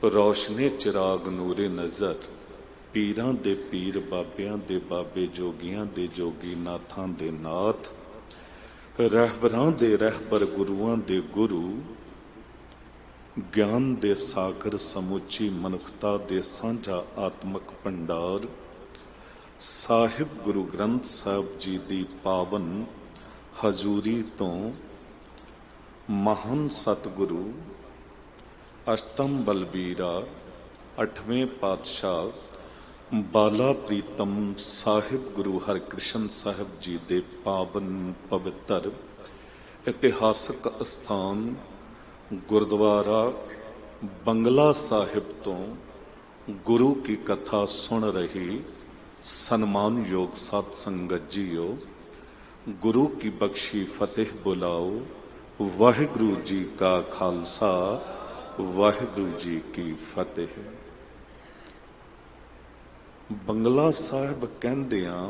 रोशने चिराग नूरे नज़र पीरां दे पीर बाबियां दे बाबे जोगियां दे जोगी नाथां दे नाथ रहबरां दे रहबर गुरुआं दे गुरु ज्ञान दे सागर समुची मनुखता दे सांझा आत्मक भंडार साहिब गुरु ग्रंथ साहिब जी दी पावन हजूरी तो महान सतगुरु अष्टम बलबीरा अठवें पातशाह बाला प्रीतम साहिब गुरु हरकृष्ण साहिब जी दे पावन पवित्र इतिहासक स्थान गुरुद्वारा बंगला साहिब तो गुरु की कथा सुन रही सन्मान योग साध संगत जीओ, गुरु की बख्शी फतेह बुलाओ। वाहिगुरु जी का खालसा वाहिगुरु जी की फतेह। बंगला साहिब कहंदियां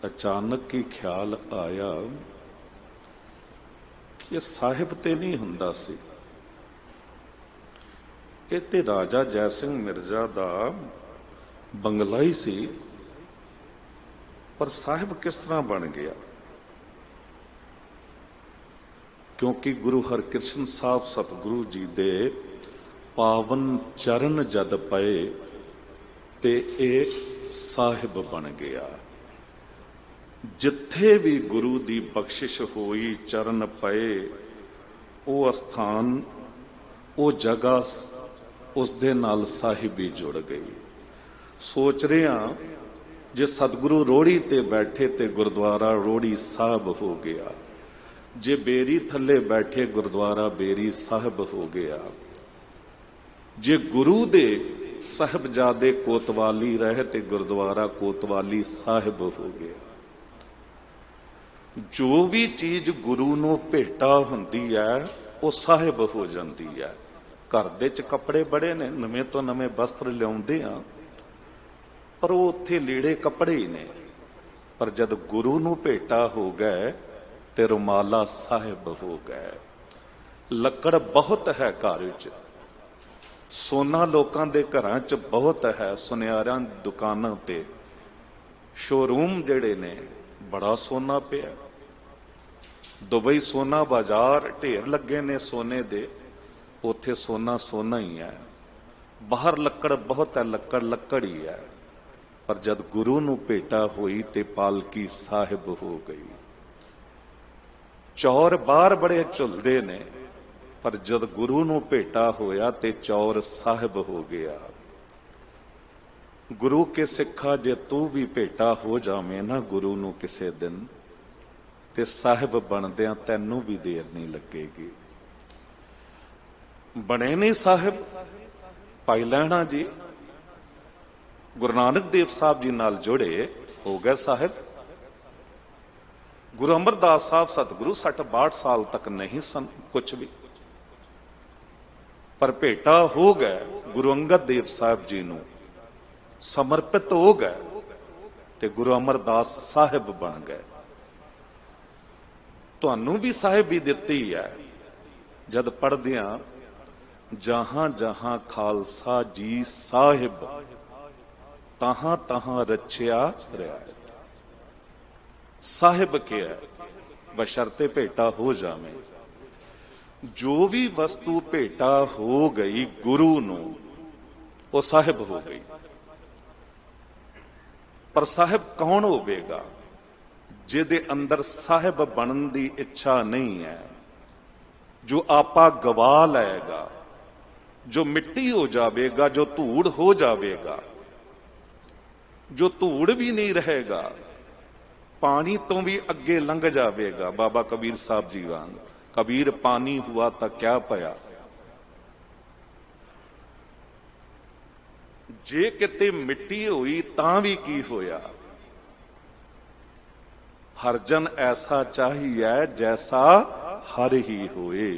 अचानक ही ख्याल आया कि साहिब ते नहीं हुंदा सी, ये ते राजा जय सिंह मिर्जा दा बंगला ही सी, पर साहिब किस तरह बन गया? क्योंकि गुरु हरकृष्ण साहब सतगुरु जी दे पावन चरण जद पए ते एक साहिब बन गया। जिथे भी गुरु दी बख्शिश होई चरण पए वो स्थान वो जगह उस दे नाल साहिबी जुड़ गई। सोच रहा जे सतगुरु रोड़ी ते बैठे ते गुरुद्वारा रोड़ी साहब हो गया, जे बेरी थले बैठे गुरुद्वारा बेरी साहिब हो गया, जे गुरु दे साहिबजादे कोतवाली रहे ते गुरुद्वारा कोतवाली साहिब हो गया। जो भी चीज गुरु नूं भेटा हुंदी है वो साहिब हो जाती है। घर दे च कपड़े बड़े ने, नवें तो नवें वस्त्र लियाउंदे आ, पर वो उत्थे लीड़े कपड़े ही ने, पर जद गुरु नूं भेटा हो गए ते रुमाला साहिब हो गए। लकड़ बहुत है घर च, सोना लोकां दे घरां च बहुत है, सुनियारां दुकानां ते शोरूम जेड़े ने बड़ा सोना पिया। दुबई सोना बाजार ढेर लगे ने सोने दे, उत्थे सोना सोना ही है। बाहर लकड़ बहुत है, लकड़ लकड़ ही है, पर जद गुरु नूं भेटा होई ते पालकी साहिब हो गई। चौर बाहर बड़े झुलदे ने, पर जद गुरु नूं भेटा होया ते चौर साहिब हो गया। गुरु के सिखा जे तू भी भेटा हो जावे ना गुरु नूं किसे दिन, ते साहिब बनदियां तैनू भी देर नहीं लगेगी। बने नहीं साहिब भाई लहणा जी गुरु नानक देव साहब जी नाल जुड़े हो गए साहिब। गुरु अमरदास साहब सतगुरु 60-62 साल तक नहीं सन कुछ भी, पर भेटा हो गए गुरु अंगद देव साहब जी नूं, समर्पित हो गए ते गुरु अमरदास साहिब बन गए। तुहानू भी साहिब भी दिती है जद पढ़दियां जहां जहां खालसा जी साहिब तहां तहां रचिया रियायत। साहिब क्या है? बशर्ते भेटा हो जावे। जो भी वस्तु भेटा हो गई गुरु नूं वो साहिब हो गई। पर साहिब कौन होवेगा? जिहदे अंदर साहिब बनन दी इच्छा नहीं है, जो आपा गवा लेगा, जो मिट्टी हो जाएगा, जो धूड़ हो जाएगा, जो धूड़ भी नहीं रहेगा, पानी तो भी अगे लंघ जाएगा। बाबा कबीर साहब जी वांग, कबीर पानी हुआ तो क्या पया। जे किते मिट्टी हुई तां भी की होया। हर जन ऐसा चाहिए जैसा हर ही होए।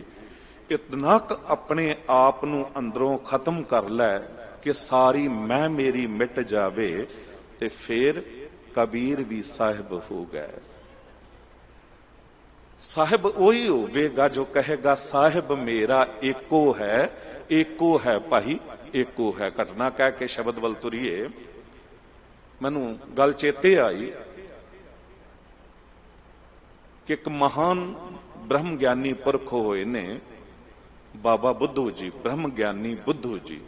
इतना अपने आप नूं अंदरों खत्म कर लै कि सारी मैं मेरी मिट जावे, ते फिर कबीर भी साहिब हो गए। साहिब वही होवेगा जो कहेगा साहिब मेरा एको है, एको है भाई एको है। घटना कह के शब्द वल तुरीए, मैनू गल चेते आई कि एक महान ब्रह्म ज्ञानी पुरख होए ने बाबा बुद्धू जी, ब्रह्म ज्ञानी बुद्धू जी।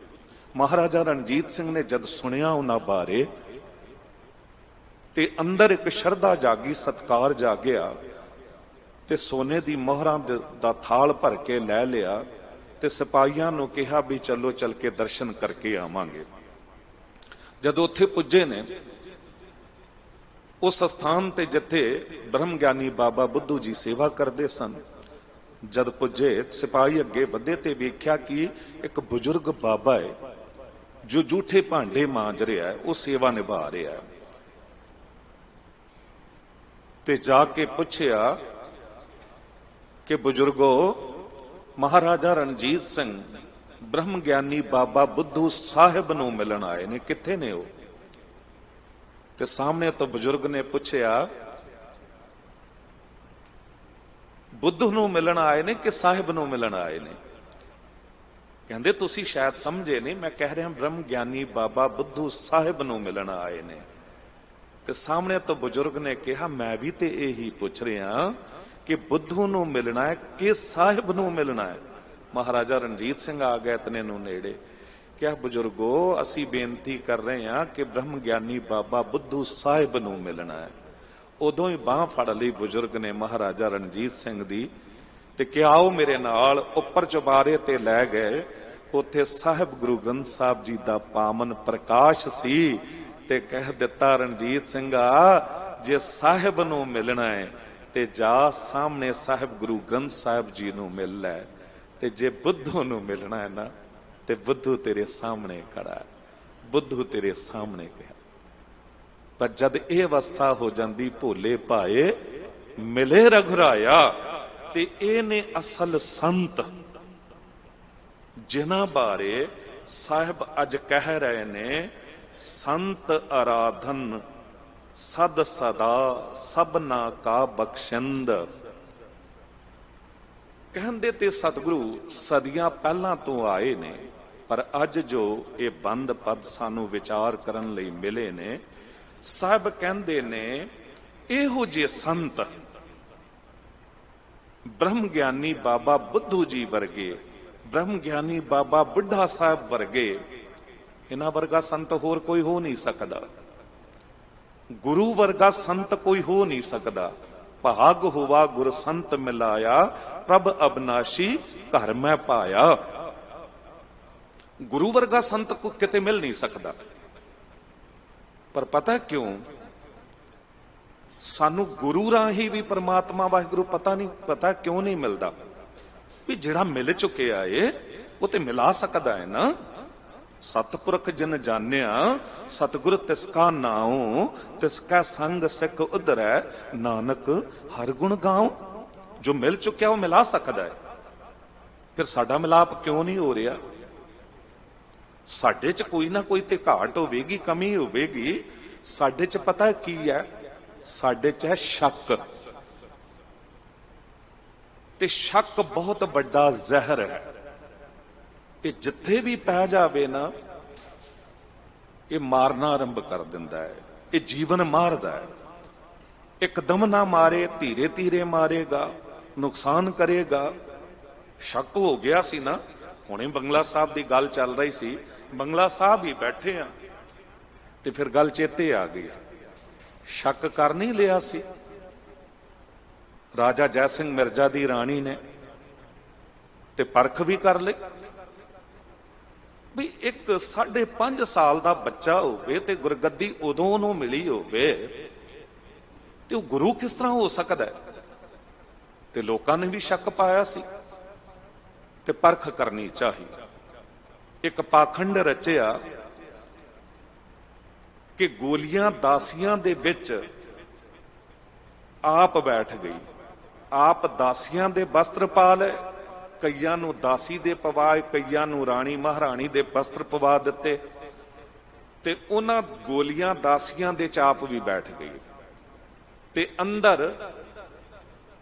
महाराजा रणजीत सिंह ने जद सुनिया उन्हां बारे ते अंदर एक शरधा जागी, सत्कार जागिया ते सोने दी मोहरां दा थाल भर के लै लिया ते सिपाहियां नूं कहा भी चलो चल के दर्शन करके आवांगे। जद उत्थे पुजे ने उस स्थान ते जिथे ब्रह्म ज्ञानी बाबा बुद्धू जी सेवा करते सन, जद पुजे सिपाही अगे वधे ते वेख्या कि एक बुजुर्ग बाबा है जो जूठे भांडे मांज रहा है, वो सेवा निभा रहा है। ते जाके पुछया कि बुजुर्गो, महाराजा रणजीत सिंह ब्रह्म ज्ञानी बाबा बुद्धू साहिब नूं मिलन आए ने, कित्थे ने वो? ते सामने तो बुजुर्ग ने पुछया बुद्धू नूं मिलन आए ने कि साहिब नूं मिलन आए ने? कहंदे तुसी शायद समझे नहीं, मैं कह रहा ब्रह्म ज्ञानी बाबा बुद्धू साहिब नूं मिलन आए ने। ते सामने तो बुजुर्ग ने कहा मैं भी ते यही पुछ रहा कि बुद्धू नूं मिलना है कि साहिब नूं मिलना है। महाराजा रणजीत सिंह आ गए इतने नूं नेड़े, क्या बुजुर्गो असी बेनती कर रहे हैं कि ब्रह्म ज्ञानी बाबा बुद्धू साहिब नूं मिलना है। उदों ही बांह फड़ ली बुजुर्ग ने महाराजा रणजीत सिंह दी ते कि आओ मेरे नाल। उपर चुबारे ते लै गए, उत्थे साहिब गुरु ग्रंथ साहिब जी दा पावन प्रकाश सी ते कह दिता रणजीत सिंघा जे साहिब नूं मिलना है ते जा सामने साहिब गुरु ग्रंथ साहिब जी नूं मिल लै, ते जे बुद्धू नूं मिलना है ना ते बुद्धू तेरे सामने खड़ा है, बुद्धू तेरे सामने गया। पर जद ये अवस्था हो जाती भोले भाए मिले रघुराया, ते ये ने असल संत जिन्हां बारे साहिब अज कह रहे ने संत आराधन सद सदा सबना का बख्शिंद। कहंदे ते सतगुरु सदियां पहला तो आए ने, पर अज जो ये बंद पद सानू विचार करन लई मिले ने, साहब कहंदे ने इहो जे संत ब्रह्म ज्ञानी बाबा बुद्धू जी वर्गे, ब्रह्म ज्ञानी बाबा बुढ़ा साहब वर्गे, इन्हां वर्गा संत होर कोई हो नहीं सकदा। गुरु वर्गा संत कोई हो नहीं सकदा। भाग हुआ गुर संत मिलाया, प्रभ अबनाशी घर में पाया। गुरु वर्गा संत को किते मिल नहीं सकता। पर पता है क्यों? सानू गुरु राही भी परमात्मा वाहिगुरु पता क्यों नहीं मिलता? भी जिहड़ा मिल चुके आए वो तो मिला सकता है ना। सतपुरख जिन जानिया सतगुर तिसका नाऊ, तिसका संग सिख उधरै, नानक हर गुण गाऊं। जो मिल चुक्या वो मिला सकता है, फिर साडा मिलाप क्यों नहीं हो रहा? साडे च कोई ना कोई ते घाट होवेगी, कमी होवेगी। साडे च पता की है? साडे च है शक। ते शक बहुत बड़ा जहर है। ये जिथे भी पै जावे ना, ये मारना आरंभ कर दिंदा है। ये जीवन मारदा है। एकदम ना मारे, धीरे धीरे मारेगा, नुकसान करेगा। शक हो गया सी ना। हुणे बंगला साहब की गल चल रही सी, बंगला साहब ही बैठे हैं ते फिर गल चेते आ गई। शक कर नहीं लिया सी राजा जय सिंह मिर्जा दी राणी ने, ते परख भी कर ले भी एक 5.5 साल का बच्चा होवे ते गुरगद्दी उदों नूं मिली होवे ते वो गुरु किस तरह हो सकता है? ते लोकां ने भी शक पाया सी ते परख करनी चाहिए। एक पाखंड रचिया कि गोलियां दासियां दे विच आप बैठ गई, आप दासियां दे वस्त्र पा ले, कईयां नूं दासी दे पवाए, कईयां नूं राणी महाराणी दे वस्त्र पवा दिते, ते उन्हां गोलियां दासियां दे चाप भी बैठ गई। ते अंदर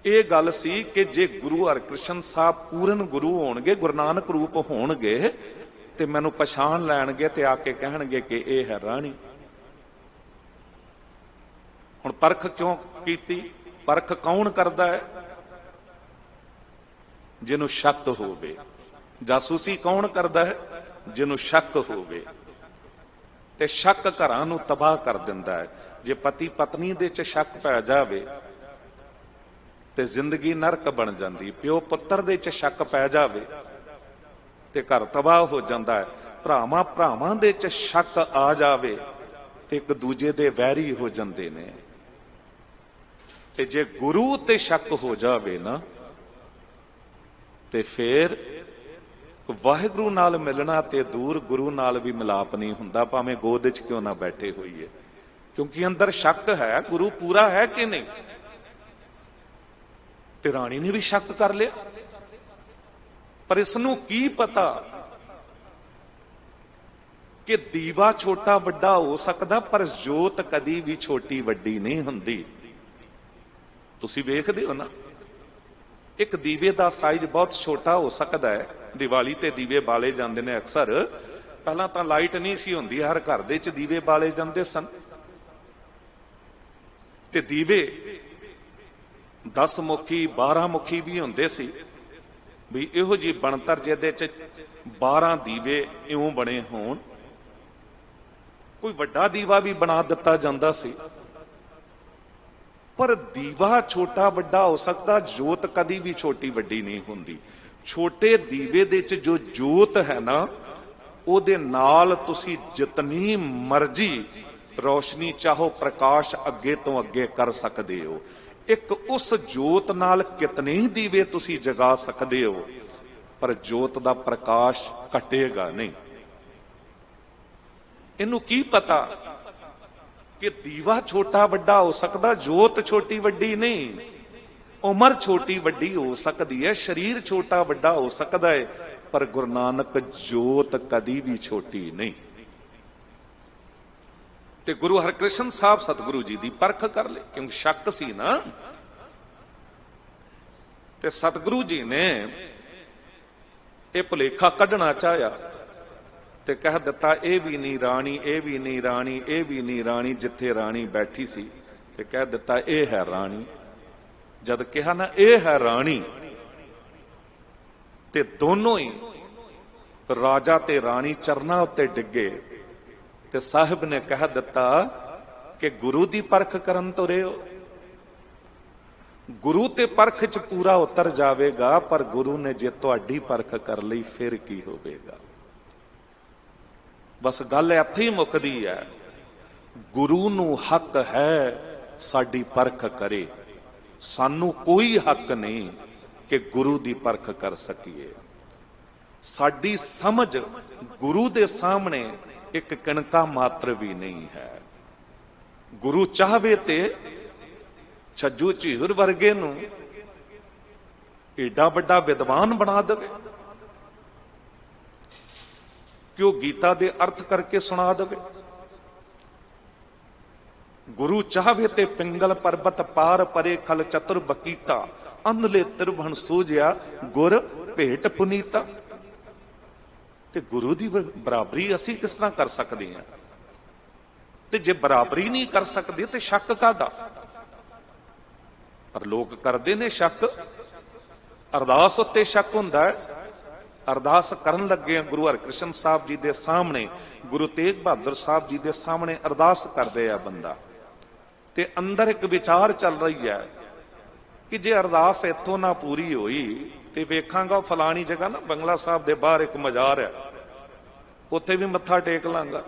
ਇਹ ਗੱਲ ਸੀ ਕਿ ਜੇ ਗੁਰੂ ਹਰਕ੍ਰਿਸ਼ਨ ਸਾਹਿਬ ਪੂਰਨ ਗੁਰੂ ਹੋਣਗੇ, ਗੁਰੂ ਨਾਨਕ ਰੂਪ ਹੋਣਗੇ, ਤੇ ਮੈਨੂੰ ਪਛਾਣ ਲੈਣਗੇ ਤੇ ਆ ਕੇ ਕਹਿਣਗੇ ਕਿ ਇਹ ਹੈ ਰਾਣੀ। ਹੁਣ ਪਰਖ ਕਿਉਂ ਕੀਤੀ? ਪਰਖ ਕੌਣ ਕਰਦਾ ਹੈ? ਜਿਹਨੂੰ ਸ਼ੱਕ ਹੋਵੇ। ਜਾਸੂਸੀ ਕੌਣ ਕਰਦਾ ਹੈ? ਜਿਹਨੂੰ ਸ਼ੱਕ ਹੋਵੇ। ਤੇ ਸ਼ੱਕ ਘਰਾਂ ਨੂੰ ਤਬਾਹ ਕਰ ਦਿੰਦਾ ਹੈ। ਜੇ ਪਤੀ ਪਤਨੀ ਦੇ ਚ ਸ਼ੱਕ ਪੈ ਜਾਵੇ ਤੇ ਜ਼ਿੰਦਗੀ ਨਰਕ ਬਣ ਜਾਂਦੀ। ਪਿਓ ਪੁੱਤਰ ਦੇ ਚ ਸ਼ੱਕ ਪੈ ਜਾਵੇ ਤੇ ਘਰ ਤਬਾਹ ਹੋ ਜਾਂਦਾ ਹੈ। ਭਰਾਵਾਂ ਭਰਾਵਾਂ ਦੇ ਚ ਸ਼ੱਕ ਆ ਜਾਵੇ ਤੇ ਇੱਕ ਦੂਜੇ ਦੇ ਵੈਰੀ ਹੋ ਜਾਂਦੇ ਨੇ। ਤੇ ਜੇ ਗੁਰੂ ਤੇ ਸ਼ੱਕ ਹੋ ਜਾਵੇ ਨਾ, ਤੇ ਫੇਰ ਵਾਹਿਗੁਰੂ ਨਾਲ ਮਿਲਣਾ ਤੇ ਦੂਰ, ਗੁਰੂ ਨਾਲ ਵੀ ਮਿਲਾਪ ਨਹੀਂ ਹੁੰਦਾ, ਭਾਵੇਂ ਗੋਦ 'ਚ ਕਿਉਂ ਨਾ ਬੈਠੇ ਹੋਈਏ। ਕਿਉਂਕਿ ਅੰਦਰ ਸ਼ੱਕ ਹੈ, ਗੁਰੂ ਪੂਰਾ ਹੈ ਕਿ ਨਹੀਂ। ਤੇ ਰਾਣੀ ਨੇ ਵੀ ਸ਼ੱਕ ਕਰ ਲਿਆ, ਪਰ ਇਸ ਨੂੰ ਕੀ ਪਤਾ ਕਿ ਦੀਵਾ ਛੋਟਾ ਵੱਡਾ ਹੋ ਸਕਦਾ, ਪਰ ਜੋਤ ਕਦੀ ਵੀ ਛੋਟੀ ਵੱਡੀ ਨਹੀਂ ਹੁੰਦੀ। ਤੁਸੀਂ ਵੇਖਦੇ ਹੋ ਨਾ, ਇੱਕ ਦੀਵੇ ਦਾ ਸਾਈਜ਼ ਬਹੁਤ ਛੋਟਾ ਹੋ ਸਕਦਾ ਹੈ। ਦੀਵਾਲੀ ਤੇ ਦੀਵੇ ਬਾਲੇ ਜਾਂਦੇ ਨੇ ਅਕਸਰ। ਪਹਿਲਾਂ ਤਾਂ ਲਾਈਟ ਨਹੀਂ ਸੀ ਹੁੰਦੀ, ਹਰ ਘਰ ਦੇ ਚ ਦੀਵੇ ਬਾਲੇ ਜਾਂਦੇ ਸਨ। ਤੇ ਦੀਵੇ 10 ਮੁਖੀ 12 ਮੁਖੀ ਵੀ ਹੁੰਦੇ ਸੀ। ਵੀ ਇਹੋ ਜੀ ਬਣਤਰ ਜਿਹਦੇ ਚ 12 ਦੀਵੇ ਇਉਂ ਬਣੇ ਹੋਣ। ਕੋਈ ਵੱਡਾ ਦੀਵਾ ਵੀ ਬਣਾ ਦਿੱਤਾ ਜਾਂਦਾ ਸੀ। ਪਰ ਦੀਵਾ ਛੋਟਾ ਵੱਡਾ ਹੋ ਸਕਦਾ, ਜੋਤ ਕਦੀ ਵੀ ਛੋਟੀ ਵੱਡੀ ਨਹੀਂ ਹੁੰਦੀ। ਛੋਟੇ ਦੀਵੇ ਦੇ ਵਿੱਚ ਜੋ ਜੋਤ ਹੈ ਨਾ, ਉਹਦੇ ਨਾਲ ਤੁਸੀਂ ਜਿਤਨੀ ਮਰਜ਼ੀ ਰੋਸ਼ਨੀ ਚਾਹੋ, ਪ੍ਰਕਾਸ਼ ਅੱਗੇ ਤੋਂ ਅੱਗੇ ਕਰ ਸਕਦੇ ਹੋ। ਇੱਕ ਉਸ ਜੋਤ ਨਾਲ ਕਿਤਨੇ ਹੀ ਦੀਵੇ ਤੁਸੀਂ ਜਗਾ ਸਕਦੇ ਹੋ, ਪਰ ਜੋਤ ਦਾ ਪ੍ਰਕਾਸ਼ ਘਟੇਗਾ ਨਹੀਂ। ਇਹਨੂੰ ਕੀ ਪਤਾ ਕਿ ਦੀਵਾ ਛੋਟਾ ਵੱਡਾ ਹੋ ਸਕਦਾ, ਜੋਤ ਛੋਟੀ ਵੱਡੀ ਨਹੀਂ। ਉਮਰ ਛੋਟੀ ਵੱਡੀ ਹੋ ਸਕਦੀ ਹੈ, ਸਰੀਰ ਛੋਟਾ ਵੱਡਾ ਹੋ ਸਕਦਾ ਹੈ, ਪਰ ਗੁਰੂ ਨਾਨਕ ਜੋਤ ਕਦੀ ਵੀ ਛੋਟੀ ਨਹੀਂ। ਤੇ ਗੁਰੂ ਹਰਕ੍ਰਿਸ਼ਨ ਸਾਹਿਬ ਸਤਿਗੁਰੂ ਜੀ ਦੀ ਪਰਖ ਕਰ ਲਈ, ਕਿਉਂਕਿ ਸ਼ੱਕ ਸੀ ਨਾ। ਤੇ ਸਤਿਗੁਰੂ ਜੀ ਨੇ ਇਹ ਭੁਲੇਖਾ ਕੱਢਣਾ ਚਾਹਿਆ ਤੇ ਕਹਿ ਦਿੱਤਾ, ਇਹ ਵੀ ਨਹੀਂ ਰਾਣੀ, ਇਹ ਵੀ ਨਹੀਂ ਰਾਣੀ, ਇਹ ਵੀ ਨਹੀਂ ਰਾਣੀ। ਜਿੱਥੇ ਰਾਣੀ ਬੈਠੀ ਸੀ ਤੇ ਕਹਿ ਦਿੱਤਾ, ਇਹ ਹੈ ਰਾਣੀ। ਜਦ ਕਿਹਾ ਨਾ ਇਹ ਹੈ ਰਾਣੀ, ਤੇ ਦੋਨੋਂ ਹੀ ਰਾਜਾ ਤੇ ਰਾਣੀ ਚਰਨਾਂ ਉੱਤੇ ਡਿੱਗੇ। ਤੇ ਸਾਹਿਬ ਨੇ ਕਹਿ ਦਿੱਤਾ ਕਿ ਗੁਰੂ ਦੀ ਪਰਖ ਕਰਨ ਤੁਰੇ ਹੋ। ਗੁਰੂ ਤੇ ਪਰਖ ਚ ਪੂਰਾ ਉਤਰ ਜਾਵੇਗਾ, ਪਰ ਗੁਰੂ ਨੇ ਜੇ ਤੁਹਾਡੀ ਪਰਖ ਕਰ ਲਈ ਫਿਰ ਕੀ ਹੋਵੇਗਾ। ਬਸ ਗੱਲ ਇੱਥੇ ਹੀ ਮੁੱਕਦੀ ਹੈ। ਗੁਰੂ ਨੂੰ ਹੱਕ ਹੈ ਸਾਡੀ ਪਰਖ ਕਰੇ, ਸਾਨੂੰ ਕੋਈ ਹੱਕ ਨਹੀਂ ਕਿ ਗੁਰੂ ਦੀ ਪਰਖ ਕਰ ਸਕੀਏ। ਸਾਡੀ ਸਮਝ ਗੁਰੂ ਦੇ ਸਾਹਮਣੇ ਇੱਕ ਕਣਕਾ ਮਾਤਰ ਵੀ ਨਹੀਂ ਹੈ। ਗੁਰੂ ਚਾਹਵੇ ਤੇ ਛੱਜੂ ਝੀਰ ਵਰਗੇ ਨੂੰ ਏਡਾ ਵੱਡਾ ਵਿਦਵਾਨ ਬਣਾ ਦੇਵੇ ਕਿ ਉਹ ਗੀਤਾ ਦੇ ਅਰਥ ਕਰਕੇ ਸੁਣਾ ਦੇਵੇ। ਗੁਰੂ ਚਾਹਵੇ ਤੇ ਪਿੰਗਲ ਪਰਬਤ ਪਾਰ ਪਰੇ ਖਲ ਚਤੁਰ ਬਕੀਤਾ, ਅੰਧਲੇ ਤਿਰਵਣ ਸੂਝਿਆ ਗੁਰ ਭੇਟ ਪੁਨੀਤਾ। ਤੇ ਗੁਰੂ ਦੀ ਬਰਾਬਰੀ ਅਸੀਂ ਕਿਸ ਤਰ੍ਹਾਂ ਕਰ ਸਕਦੇ ਹਾਂ? ਤੇ ਜੇ ਬਰਾਬਰੀ ਨਹੀਂ ਕਰ ਸਕਦੇ ਤੇ ਸ਼ੱਕ ਕਾਹਦਾ? ਪਰ ਲੋਕ ਕਰਦੇ ਨੇ ਸ਼ੱਕ। ਅਰਦਾਸ ਉੱਤੇ ਸ਼ੱਕ ਹੁੰਦਾ ਹੈ। ਅਰਦਾਸ ਕਰਨ ਲੱਗੇ ਗੁਰੂ ਹਰਕ੍ਰਿਸ਼ਨ ਸਾਹਿਬ ਜੀ ਦੇ ਸਾਹਮਣੇ, ਗੁਰੂ ਤੇਗ ਬਹਾਦਰ ਸਾਹਿਬ ਜੀ ਦੇ ਸਾਹਮਣੇ ਅਰਦਾਸ ਕਰਦੇ ਆ ਬੰਦਾ, ਤੇ ਅੰਦਰ ਇੱਕ ਵਿਚਾਰ ਚੱਲ ਰਹੀ ਹੈ ਕਿ ਜੇ ਅਰਦਾਸ ਇੱਥੋਂ ਨਾ ਪੂਰੀ ਹੋਈ ਤੇ ਵੇਖਾਂਗਾ ਫਲਾਣੀ ਜਗ੍ਹਾ ਨਾ ਬੰਗਲਾ ਸਾਹਿਬ ਦੇ ਬਾਹਰ ਇੱਕ ਮਜ਼ਾਰ ਹੈ, ਉੱਥੇ ਵੀ ਮੱਥਾ ਟੇਕ ਲਾਂਗਾ।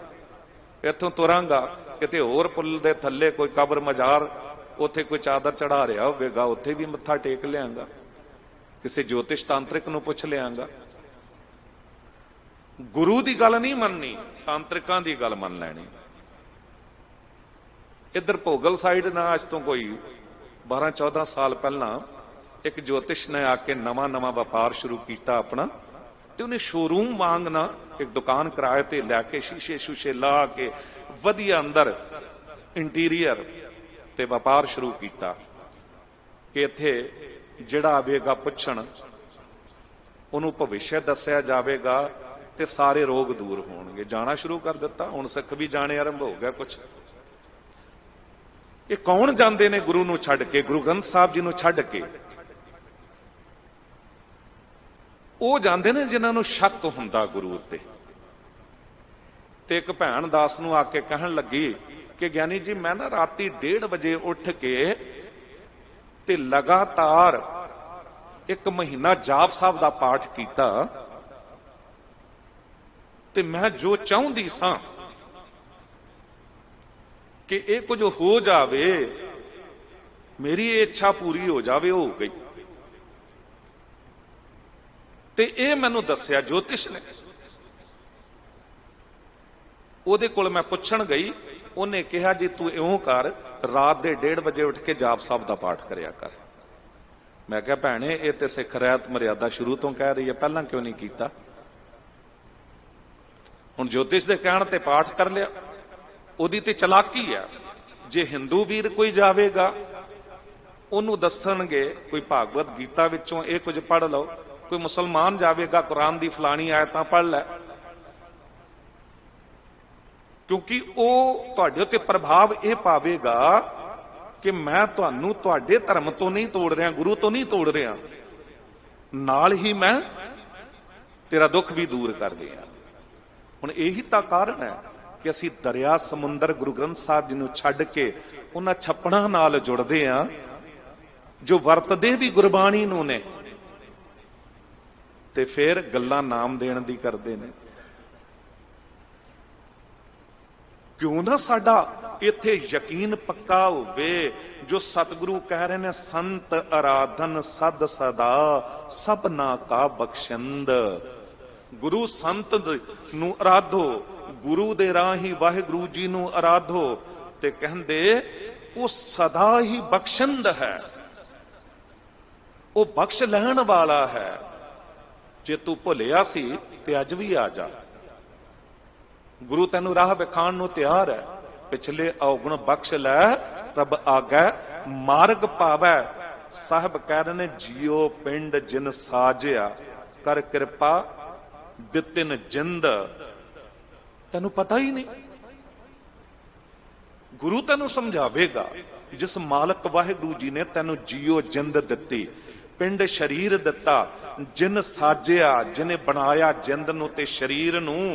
ਇੱਥੋਂ ਤੁਰਾਂਗਾ ਕਿਤੇ ਹੋਰ ਪੁੱਲ ਦੇ ਥੱਲੇ ਕੋਈ ਕਬਰ ਮਜ਼ਾਰ, ਉੱਥੇ ਕੋਈ ਚਾਦਰ ਚੜਾ ਰਿਹਾ ਹੋਵੇਗਾ, ਉੱਥੇ ਵੀ ਮੱਥਾ ਟੇਕ ਲਿਆਂਗਾ। ਕਿਸੇ ਜੋਤਿਸ਼ ਤਾਂਤਰਿਕ ਨੂੰ ਪੁੱਛ ਲਿਆਂਗਾ। ਗੁਰੂ ਦੀ ਗੱਲ ਨਹੀਂ ਮੰਨਣੀ, ਤਾਂਤਰਿਕਾਂ ਦੀ ਗੱਲ ਮੰਨ ਲੈਣੀ। ਇੱਧਰ ਭੋਗਲ ਸਾਈਡ ਨਾ ਅੱਜ ਤੋਂ ਕੋਈ 12-14 ਸਾਲ ਪਹਿਲਾਂ ਇੱਕ ਜੋਤਿਸ਼ ਨੇ ਆ ਕੇ ਨਵਾਂ ਵਪਾਰ ਸ਼ੁਰੂ ਕੀਤਾ ਆਪਣਾ, ਤੇ ਉਹਨੇ ਸ਼ੋਰੂਮ ਵਾਂਗ ਨਾ ਇੱਕ ਦੁਕਾਨ ਕਿਰਾਏ ਤੇ ਲੈ ਕੇ ਸ਼ੀਸ਼ੇ ਸ਼ੂਸ਼ੇ ਲਾ ਕੇ ਵਧੀਆ ਅੰਦਰ ਇੰਟੀਰੀਅਰ ਤੇ ਵਪਾਰ ਸ਼ੁਰੂ ਕੀਤਾ कि इत्थे जिहड़ा आवेगा पुछण ਉਹਨੂੰ ਭਵਿष्य दस्या जाएगा ਤੇ ਸਾਰੇ ਰੋਗ दूर होणगे। जाना शुरू कर दिता, हुण सिख भी जाने आरंभ हो गया। कुछ ये कौन जाते ने गुरु नूं छड्ड के, गुरु ग्रंथ साहब जी नूं छड्ड के? ਉਹ ਜਾਂਦੇ ਨੇ जिन्हां नूं शक हुंदा गुरु उत्ते। ते एक भैन दास नूं आके कहण लगी कि ज्ञानी जी मैं ना राती 1:30 वजे उठ के ते लगातार 1 महीना जाप साहब दा पाठ कीता ते मैं जो चाहुंदी सां कि ये कुछ हो जावे, मेरी ये इच्छा पूरी हो जावे, हो गई। ते ये मैनू दस्या ज्योतिष ने। ਉਹਦੇ ਕੋਲ मैं पुछण गई, ਉਹਨੇ ਕਿਹਾ जी तू इउं कर, रात ਦੇ 1:30 ਵਜੇ ਉੱਠ ਕੇ ਜਾਪ ਸਾਹਿਬ ਦਾ ਪਾਠ ਕਰਿਆ ਕਰ। मैं कहा भैणे ये तो सिख रहत मर्यादा शुरू तो कह रही है, पहला क्यों नहीं किया? हुण ज्योतिष के कहण ते पाठ कर लिया, ਉਹਦੀ ਤੇ चलाकी है। जे हिंदू वीर कोई जावेगा ਉਹਨੂੰ ਦੱਸਣਗੇ कोई भागवत गीता विचों ਇਹ कुछ पढ़ लो, कोई मुसलमान जावेगा कुरान की फलानी आयतां पढ़ लै, क्योंकि ਉਹ ਤੁਹਾਡੇ ਉੱਤੇ प्रभाव ये पावेगा कि मैं तुहानू तुहाडे धर्म तो नहीं तोड़ रहा, गुरु तो नहीं तोड़ रहा, नाल ही मैं तेरा दुख भी दूर कर दिया। हुण यही तां कारण है कि असीं दरिया समुंदर गुरु ग्रंथ साहब जी नूं छड्ड के उन्हां छप्पड़ां नाल जुड़दे हां जो वरतदे भी गुरबाणी नूं ने, ते फिर गल्लां नाम देण दी करदे ने। क्यों ना साडा इत्थे यकीन पक्का होवे जो सतगुरु कह रहे ने, संत आराधन सद सदा सबना का बख्शिंद। गुरु संत नूं आराधो, गुरु दे राही वाहिगुरु जी नूं आराधो, ते कहंदे वो सदा ही बख्शिंद है, वो बख्श लैण वाला है। जे तू भुलिया सी ते अज भी आ जा, गुरु तेनू राह विखाण नूं तैयार है। पिछले अवगुण बख्श लै रब आगै मार्ग पावै। साहब कह रहे ने जियो पिंड जिन साजिया कर कृपा दितिन जिंद। तेनू पता ही नहीं, गुरु तेनू समझावेगा। जिस मालक वाहिगुरु जी ने तेनू जियो जिंद दिती, पिंड शरीर दिता, जिन साजिया जिन्हें बनाया जिंद नूं ते शरीर नूं,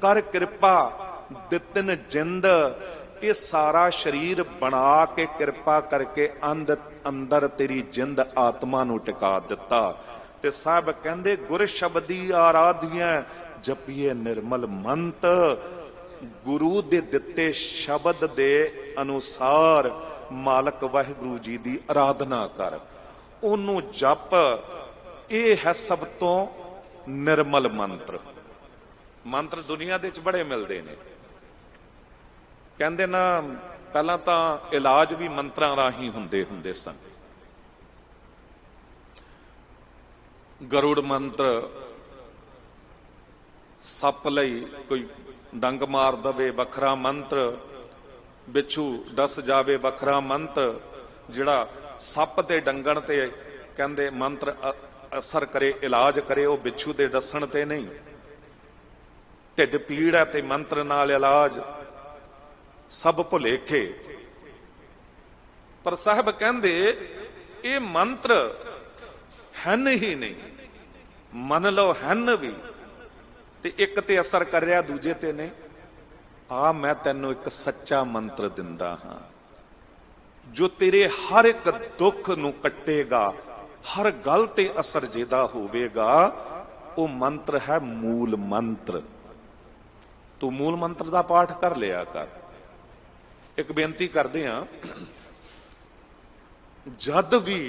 कर कृपा दितिन जिंद। ये सारा शरीर बना के कृपा करके अंदर तेरी जिंद आत्मा नूं टिका दिता। ते साहब कहंदे गुर शब्दी आराधियां जपिए निर्मल मंत। गुरु दे दिते शब्द दे अनुसार मालक वाहिगुरु जी दी आराधना कर, ओनू जप। ये है सब तो निर्मल मंत्र। मंत्र दुनिया दे च बड़े मिलते हैं। कहते ना पहला तो इलाज भी मंत्रां राही हुंदे सन। गरुड़ मंत्र, सप लई कोई डंग मार दवे वखरा मंत्र, बिच्छू डस जावे वखरा मंत्र, जिहड़ा सप ते डंगण ते कहंदे मंत्र असर करे, इलाज करे, वो बिच्छू दे डसण ते नहीं। ढिड पीड़ है ते मंत्र नाल इलाज, सब भुलेखे। पर साहब कहंदे ये मंत्र हैन ही नहीं, मन लो हैन भी, ते एक ते असर कर रहा दूजे ते नहीं। आ मैं तैनू एक सच्चा मंत्र दिंदा हां जो तेरे हर एक दुख नू कट्टेगा, हर गल ते असर जेदा होवेगा। वो मंत्र है मूल मंत्र। तू मूल मंत्र दा पाठ कर लिया कर। एक बेनती करदे हां, जद भी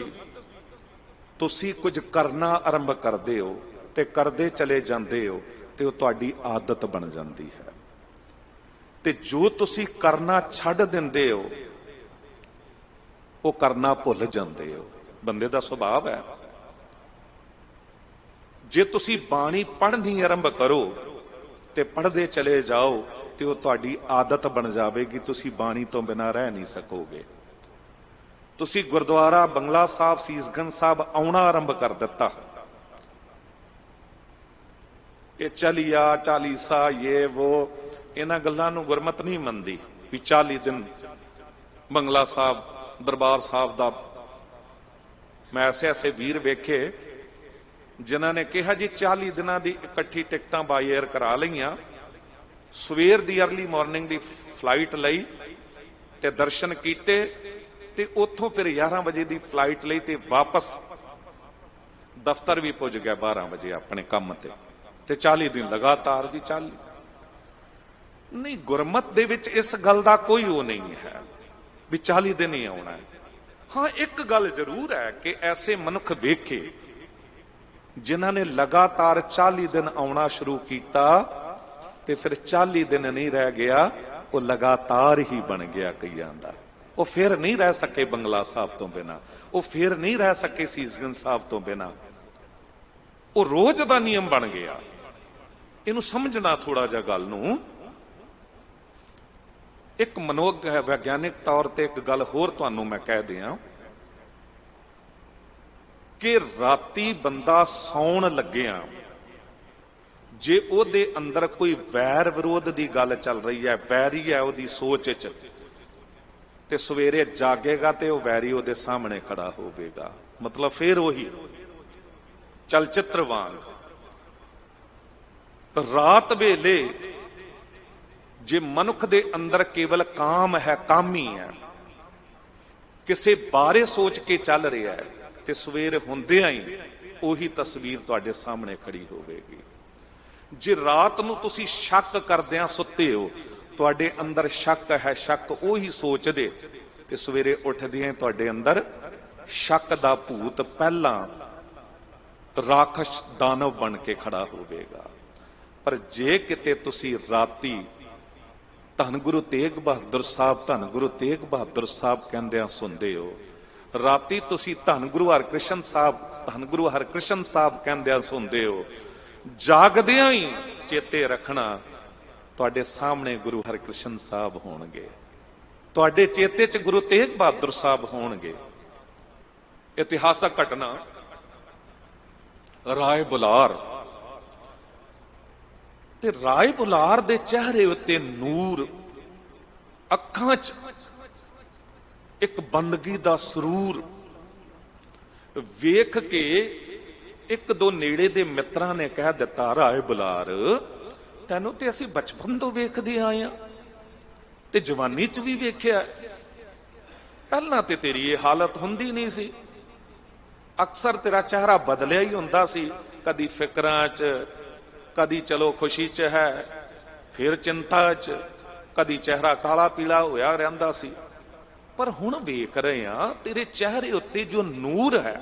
तुसी कुछ करना आरंभ करदे हो ते करदे चले जांदे हो ते वो तुहाडी आदत बन जांदी है। ते जो तुसी करना छड्ड दिंदे हो वो करना भुल जांदे हो। बंदे दा सुभाव है। जे तुसी बाणी पढ़नी आरंभ करो ते पढ़दे चले जाओ ते वो तुहाडी आदत बन जाएगी, तुसी बाणी तो बिना रह नहीं सकोगे। ਤੁਸੀਂ ਗੁਰਦੁਆਰਾ ਬੰਗਲਾ ਸਾਹਿਬ, ਸੀਸਗੰਜ ਸਾਹਿਬ ਆਉਣਾ ਆਰੰਭ ਕਰ ਦਿੱਤਾ। ਇਹ ਚਲੀਆ ਚਾਲੀਸਾ ਇਹ वो ਇਹਨਾਂ ਗੱਲਾਂ ਨੂੰ ਗੁਰਮਤ ਨਹੀਂ ਮੰਨਦੀ ਵੀ 40 ਦਿਨ ਬੰਗਲਾ ਸਾਹਿਬ ਦਰਬਾਰ ਸਾਹਿਬ ਦਾ। ਮੈਂ ਐਸੇ ਵੀਰ ਵੇਖੇ ਜਿਨ੍ਹਾਂ ਨੇ ਕਿਹਾ ਜੀ 40 ਦਿਨਾਂ ਦੀ ਇਕੱਠੀ ਟਿਕਟਾਂ ਬਾਈ 에ਅਰ ਕਰਾ ਲਈਆਂ, ਸਵੇਰ ਦੀ अर्ਲੀ ਮਾਰਨਿੰਗ ਦੀ ਫਲਾਈਟ ਲਈ ਤੇ ਦਰਸ਼ਨ ਕੀਤੇ ਤੇ ਉੱਥੋਂ ਫਿਰ 11 ਵਜੇ ਦੀ ਫਲਾਈਟ ਲਈ ਤੇ ਵਾਪਸ ਦਫ਼ਤਰ ਵੀ ਪੁੱਜ ਗਿਆ 12 ਵਜੇ ਆਪਣੇ ਕੰਮ ਤੇ 40 ਦਿਨ ਲਗਾਤਾਰ ਜੀ 40। ਨਹੀਂ, ਗੁਰਮਤ ਦੇ ਵਿੱਚ ਇਸ ਗੱਲ ਦਾ ਕੋਈ ਉਹ ਨਹੀਂ ਹੈ ਵੀ 40 ਦਿਨ ਹੀ ਆਉਣਾ ਹੈ। ਹਾਂ, ਇੱਕ ਗੱਲ ਜ਼ਰੂਰ ਹੈ ਕਿ ਐਸੇ ਮਨੁੱਖ ਵੇਖੇ ਜਿਨ੍ਹਾਂ ਨੇ ਲਗਾਤਾਰ 40 ਦਿਨ ਆਉਣਾ ਸ਼ੁਰੂ ਕੀਤਾ ਤੇ ਫਿਰ 40 ਦਿਨ ਨਹੀਂ ਰਹਿ ਗਿਆ, ਉਹ ਲਗਾਤਾਰ ਹੀ ਬਣ ਗਿਆ ਕਈਆਂ ਦਾ। ਉਹ ਫਿਰ ਨਹੀਂ ਰਹਿ ਸਕੇ ਬੰਗਲਾ ਸਾਹਿਬ ਤੋਂ ਬਿਨਾਂ, ਉਹ ਫਿਰ ਨਹੀਂ ਰਹਿ ਸਕੇ ਸੀਸਗੰਜ ਸਾਹਿਬ ਤੋਂ ਬਿਨਾਂ, ਉਹ ਰੋਜ਼ ਦਾ ਨਿਯਮ ਬਣ ਗਿਆ। ਇਹਨੂੰ ਸਮਝਣਾ ਥੋੜਾ ਜਿਹਾ ਗੱਲ ਨੂੰ। ਇੱਕ ਮਨੋਵਿਗਿਆਨਿਕ ਤੌਰ ਤੇ ਇੱਕ ਗੱਲ ਹੋਰ ਤੁਹਾਨੂੰ ਮੈਂ ਕਹਿ ਦਿਆਂ ਕਿ ਰਾਤੀ ਬੰਦਾ ਸੌਣ ਲੱਗਿਆ ਜੇ ਉਹਦੇ ਅੰਦਰ ਕੋਈ ਵੈਰ ਵਿਰੋਧ ਦੀ ਗੱਲ ਚੱਲ ਰਹੀ ਹੈ, ਵੈਰੀ ਹੈ ਉਹਦੀ ਸੋਚ 'ਚ, ਤੇ ਸਵੇਰੇ ਜਾਗੇਗਾ ਤੇ ਉਹ ਵੈਰੀ ਉਹਦੇ ਸਾਹਮਣੇ ਖੜਾ ਹੋਵੇਗਾ। ਮਤਲਬ ਫਿਰ ਉਹੀ ਚਲਚਿੱਤਰ ਵਾਂਗ ਰਾਤ ਵੇਲੇ ਜੇ ਮਨੁੱਖ ਦੇ ਅੰਦਰ ਕੇਵਲ ਕਾਮ ਹੈ, ਕਾਮੀ ਹੈ, ਕਿਸੇ ਬਾਰੇ ਸੋਚ ਕੇ ਚੱਲ ਰਿਹਾ ਹੈ ਤੇ ਸਵੇਰ ਹੁੰਦਿਆਂ ਹੀ ਉਹੀ ਤਸਵੀਰ ਤੁਹਾਡੇ ਸਾਹਮਣੇ ਖੜੀ ਹੋਵੇਗੀ। ਜੇ ਰਾਤ ਨੂੰ ਤੁਸੀਂ ਸ਼ੱਕ ਕਰਦਿਆਂ ਸੁੱਤੇ ਹੋ, ਤੁਹਾਡੇ ਅੰਦਰ ਸ਼ੱਕ ਹੈ, ਸ਼ੱਕ ਉਹੀ ਸੋਚਦੇ ਤੇ ਸਵੇਰੇ ਉੱਠਦਿਆਂ ਤੁਹਾਡੇ ਅੰਦਰ ਸ਼ੱਕ ਦਾ ਭੂਤ ਪਹਿਲਾਂ ਰਾਖਸ਼ ਦਾਨਵ ਬਣ ਕੇ ਖੜਾ ਹੋਵੇਗਾ। ਪਰ ਜੇ ਕਿਤੇ ਤੁਸੀਂ ਰਾਤੀ ਧੰਨ ਗੁਰੂ ਤੇਗ ਬਹਾਦਰ ਸਾਹਿਬ, ਧੰਨ ਗੁਰੂ ਤੇਗ ਬਹਾਦਰ ਸਾਹਿਬ ਕਹਿੰਦਿਆਂ ਸੁਣਦੇ ਹੋ, ਰਾਤੀ ਤੁਸੀਂ ਧੰਨ ਗੁਰੂ ਹਰਕ੍ਰਿਸ਼ਨ ਸਾਹਿਬ, ਧੰਨ ਗੁਰੂ ਹਰਕ੍ਰਿਸ਼ਨ ਸਾਹਿਬ ਕਹਿੰਦਿਆਂ ਸੁਣਦੇ ਹੋ, ਜਾਗਦਿਆਂ ਹੀ ਚੇਤੇ ਰੱਖਣਾ ਤੁਹਾਡੇ ਸਾਹਮਣੇ ਗੁਰੂ ਹਰਕ੍ਰਿਸ਼ਨ ਸਾਹਿਬ ਹੋਣਗੇ, ਤੁਹਾਡੇ ਚੇਤੇ 'ਚ ਗੁਰੂ ਤੇਗ ਬਹਾਦਰ ਸਾਹਿਬ ਹੋਣਗੇ। ਇਤਿਹਾਸਕ ਘਟਨਾ ਰਾਏ ਬੁਲਾਰ, ਤੇ ਰਾਏ ਬੁਲਾਰ ਦੇ ਚਿਹਰੇ ਉੱਤੇ ਨੂਰ, ਅੱਖਾਂ 'ਚ ਇੱਕ ਬੰਦਗੀ ਦਾ ਸਰੂਰ ਵੇਖ ਕੇ ਇੱਕ ਦੋ ਨੇੜੇ ਦੇ ਮਿੱਤਰਾਂ ਨੇ ਕਹਿ ਦਿੱਤਾ, ਰਾਏ ਬੁਲਾਰ ਤੈਨੂੰ ਤੇ ਅਸੀਂ ਬਚਪਨ ਤੋਂ ਵੇਖਦੇ ਆਏ ਆ ਤੇ ਜਵਾਨੀ 'ਚ ਵੀ ਵੇਖਿਆ, ਪਹਿਲਾਂ ਤੇ ਤੇਰੀ ਇਹ ਹਾਲਤ ਹੁੰਦੀ ਨਹੀਂ ਸੀ, ਅਕਸਰ ਤੇਰਾ ਚਿਹਰਾ ਬਦਲਿਆ ਹੀ ਹੁੰਦਾ ਸੀ, ਕਦੀ ਫਿਕਰਾਂ 'ਚ, ਕਦੀ ਚਲੋ ਖੁਸ਼ੀ 'ਚ ਹੈ, ਫਿਰ ਚਿੰਤਾ 'ਚ, ਕਦੀ ਚਿਹਰਾ ਕਾਲਾ ਪੀਲਾ ਹੋਇਆ ਰਹਿੰਦਾ ਸੀ। ਪਰ ਹੁਣ ਵੇਖ ਰਹੇ ਆ ਤੇਰੇ ਚਿਹਰੇ ਉੱਤੇ ਜੋ ਨੂਰ ਹੈ,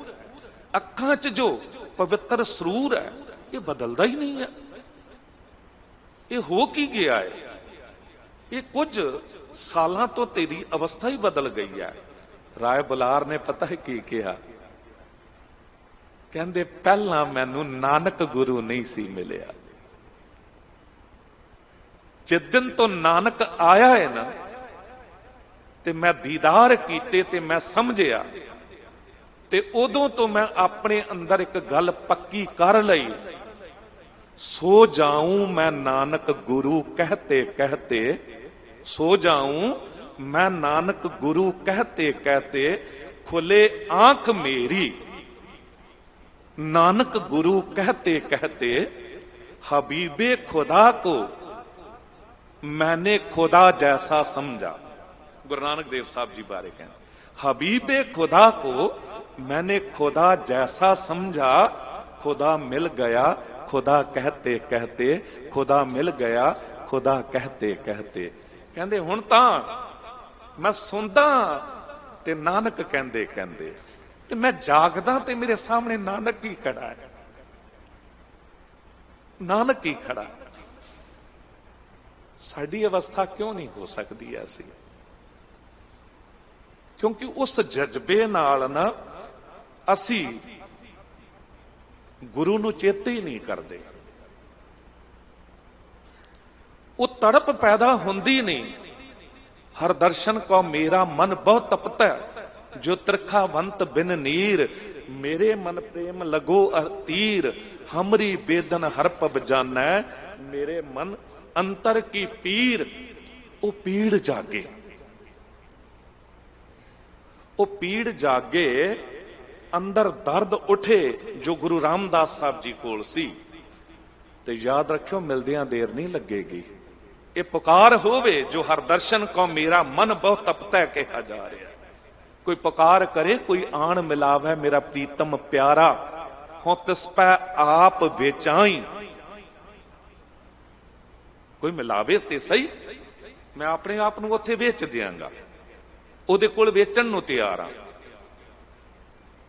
ਅੱਖਾਂ 'ਚ ਜੋ ਪਵਿੱਤਰ ਸਰੂਰ ਹੈ, ਇਹ ਬਦਲਦਾ ਹੀ ਨਹੀਂ ਹੈ। ਇਹ ਹੋ ਕੀ ਗਿਆ ਹੈ? ਇਹ ਕੁਝ ਸਾਲਾਂ ਤੋਂ ਤੇਰੀ ਅਵਸਥਾ ਹੀ ਬਦਲ ਗਈ ਹੈ। ਰਾਏ ਬੁਲਾਰ ਨੇ ਪਤਾ ਹੈ ਕੀ ਕਿਹਾ? ਕਹਿੰਦੇ ਪਹਿਲਾਂ ਮੈਨੂੰ ਨਾਨਕ ਗੁਰੂ ਨਹੀਂ ਸੀ ਮਿਲਿਆ, ਜਿਸ ਦਿਨ ਤੋਂ ਨਾਨਕ ਆਇਆ ਹੈ ਨਾ ਤੇ ਮੈਂ ਦੀਦਾਰ ਕੀਤੇ ਤੇ ਮੈਂ ਸਮਝਿਆ, ਤੇ ਉਦੋਂ ਤੋਂ ਮੈਂ ਆਪਣੇ ਅੰਦਰ ਇੱਕ ਗੱਲ ਪੱਕੀ ਕਰ ਲਈ, ਸੋ ਜਾऊं मैं नानक गुरु कहते कहते, सो जाऊं मैं नानक गुरु कहते कहते, खुले आंख मेरी नानक गुरु कहते कहते, हबीबे खुदा को मैंने खुदा जैसा समझा। गुरु नानक देव साहब जी बारे कहते, हबीबे खुदा को मैंने खुदा जैसा समझा, खुदा मिल गया खुदा कहते कहते, खुदा मिल गया खुदा कहते कहते। कहते हुण तां मैं सुनदा ते नानक कहंदे कहंदे, ते मैं जागदा ते मेरे सामने नानक ही खड़ा है, नानक ही खड़ा है। साडी अवस्था क्यों नहीं हो सकती ऐसी? क्योंकि उस जज्बे नाल ना असी गुरु नूं चेते ही नहीं करते, वो तड़प पैदा होंदी नहीं। हर दर्शन को मेरा मन बहुत तपता है, जो त्रिखावंत बिन नीर, मेरे मन प्रेम लगो तीर, हमरी बेदन हर पब जानै, मेरे मन अंतर की पीर। वो पीड़ जागे, वो पीड़ जागे, अंदर दर्द उठे, जो गुरु रामदास साहब जी कोल सी। ते याद रखियो, मिलदियां देर नहीं लगेगी। ये पुकार होवे जो हर दर्शन को मेरा मन बहुत तपता कहा जा रहा है। कोई पुकार करे, कोई आन मिलावे मेरा प्रीतम प्यारा, हो तिस पै आप बेचाई। कोई मिलावे ते सही, मैं अपने आप नूं उत्थे वेच दियांगा, ओदे कोल वेचण नूं तैयार हां।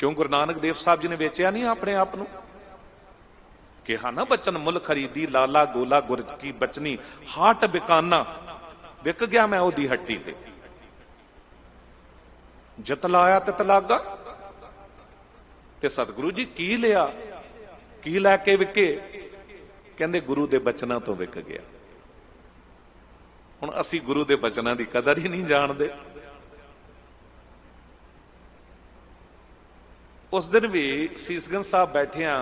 क्यों गुरु नानक देव साहब जी ने वेचिया नहीं अपने आप नूं? कहा ना, बचन मुल खरीदी लाला गोला गुर की बचनी, हाट बिकाना, विक गया मैं ओदी हट्टी ते, जित लाया तित लागा। ते सतगुरु जी की लिया, की लैके विके? कहंदे गुरु दे बचनां तो विक गया। हुण असीं गुरु दे बचनां दी कदर ही नहीं जाणदे। उस दिन भी सीसगंज साहब बैठिया,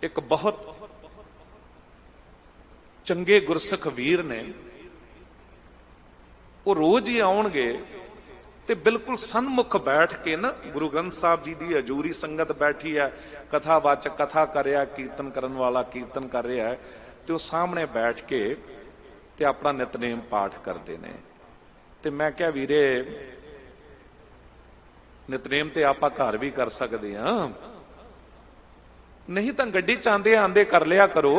एक बहुत चंगे गुरसिख वीर ने, वो रोज ही आउणगे ते बिल्कुल सन्मुख बैठ के ना, गुरु ग्रंथ साहब जी की हजूरी संगत बैठी है, कथावाचक कथा कर रहा, कीर्तन करन वाला कीर्तन कर रहा है, तो सामने बैठ के ते अपना नितनेम पाठ करते हैं। ते मैं क्या वीरे, नितनेम ते आपां घर भी कर सकते हैं, नहीं तो गड्डी च आंदे आंदे कर लिया करो,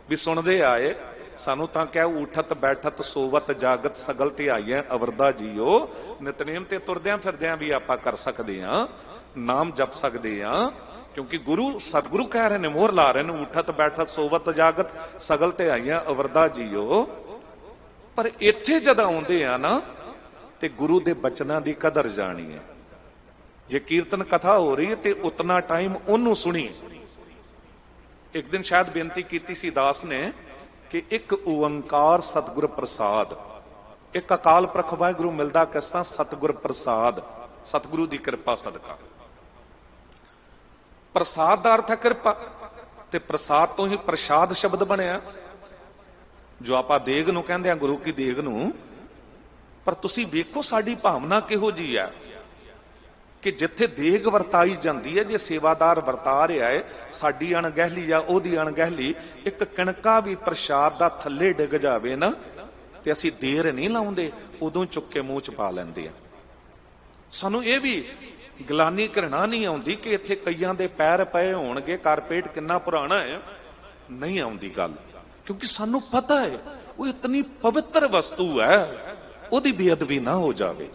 भी सुनते आए। सानू तां क्या उठत बैठत सोवत जागत सगल ध्याईए अवरदा जीओ। नितनेम ते तुरद्यां फिरद्यां भी आपां कर सकते हैं, नाम जप सकते हैं, क्योंकि गुरु सतगुरु कह रहे ने, मोहर ला रहे हैं, उठत बैठत सोवत जागत सगल ध्याईए अवरदा जीओ। पर इत्थे जद आउंदे आ ना, ते गुरु दे बचनां दी कदर जानी है। जे कीर्तन कथा हो रही है तो उतना टाइम ओनू सुनी। एक दिन शायद बेनती की सी दास ने कि एक ओंकार सतगुर प्रसाद, एक अकाल पुरख वाहिगुरू मिलदा किसा सतगुर प्रसाद, सतगुरु की कृपा सदका। प्रसाद का अर्थ है कृपा, ते प्रसाद तो ही प्रसाद शब्द बनया, जो आपां देग नूं कहंदे आ, गुरु की देग नूं। पर तुसीं वेखो साडी भावना किहो जी है कि जिथे देग वरताई जाती है, जे सेवादार वरता रहा है, साडी अणगहली या ओदी अणगहली, एक कणका भी प्रसाद दा थल्ले डिग जावे ना, ते असीं देर नहीं लाउंदे, उदों चुक के मूँह च पा लैंदे आ। सानू ये भी गलानी घृणा नहीं आउंदी कि इत्थे कईयां दे पैर पए होणगे, कारपेट किन्ना पुराना है, नहीं आउंदी गल, क्योंकि सानू पता है वो इतनी पवित्र वस्तु है, ओदी बेअदबी ना हो जावे।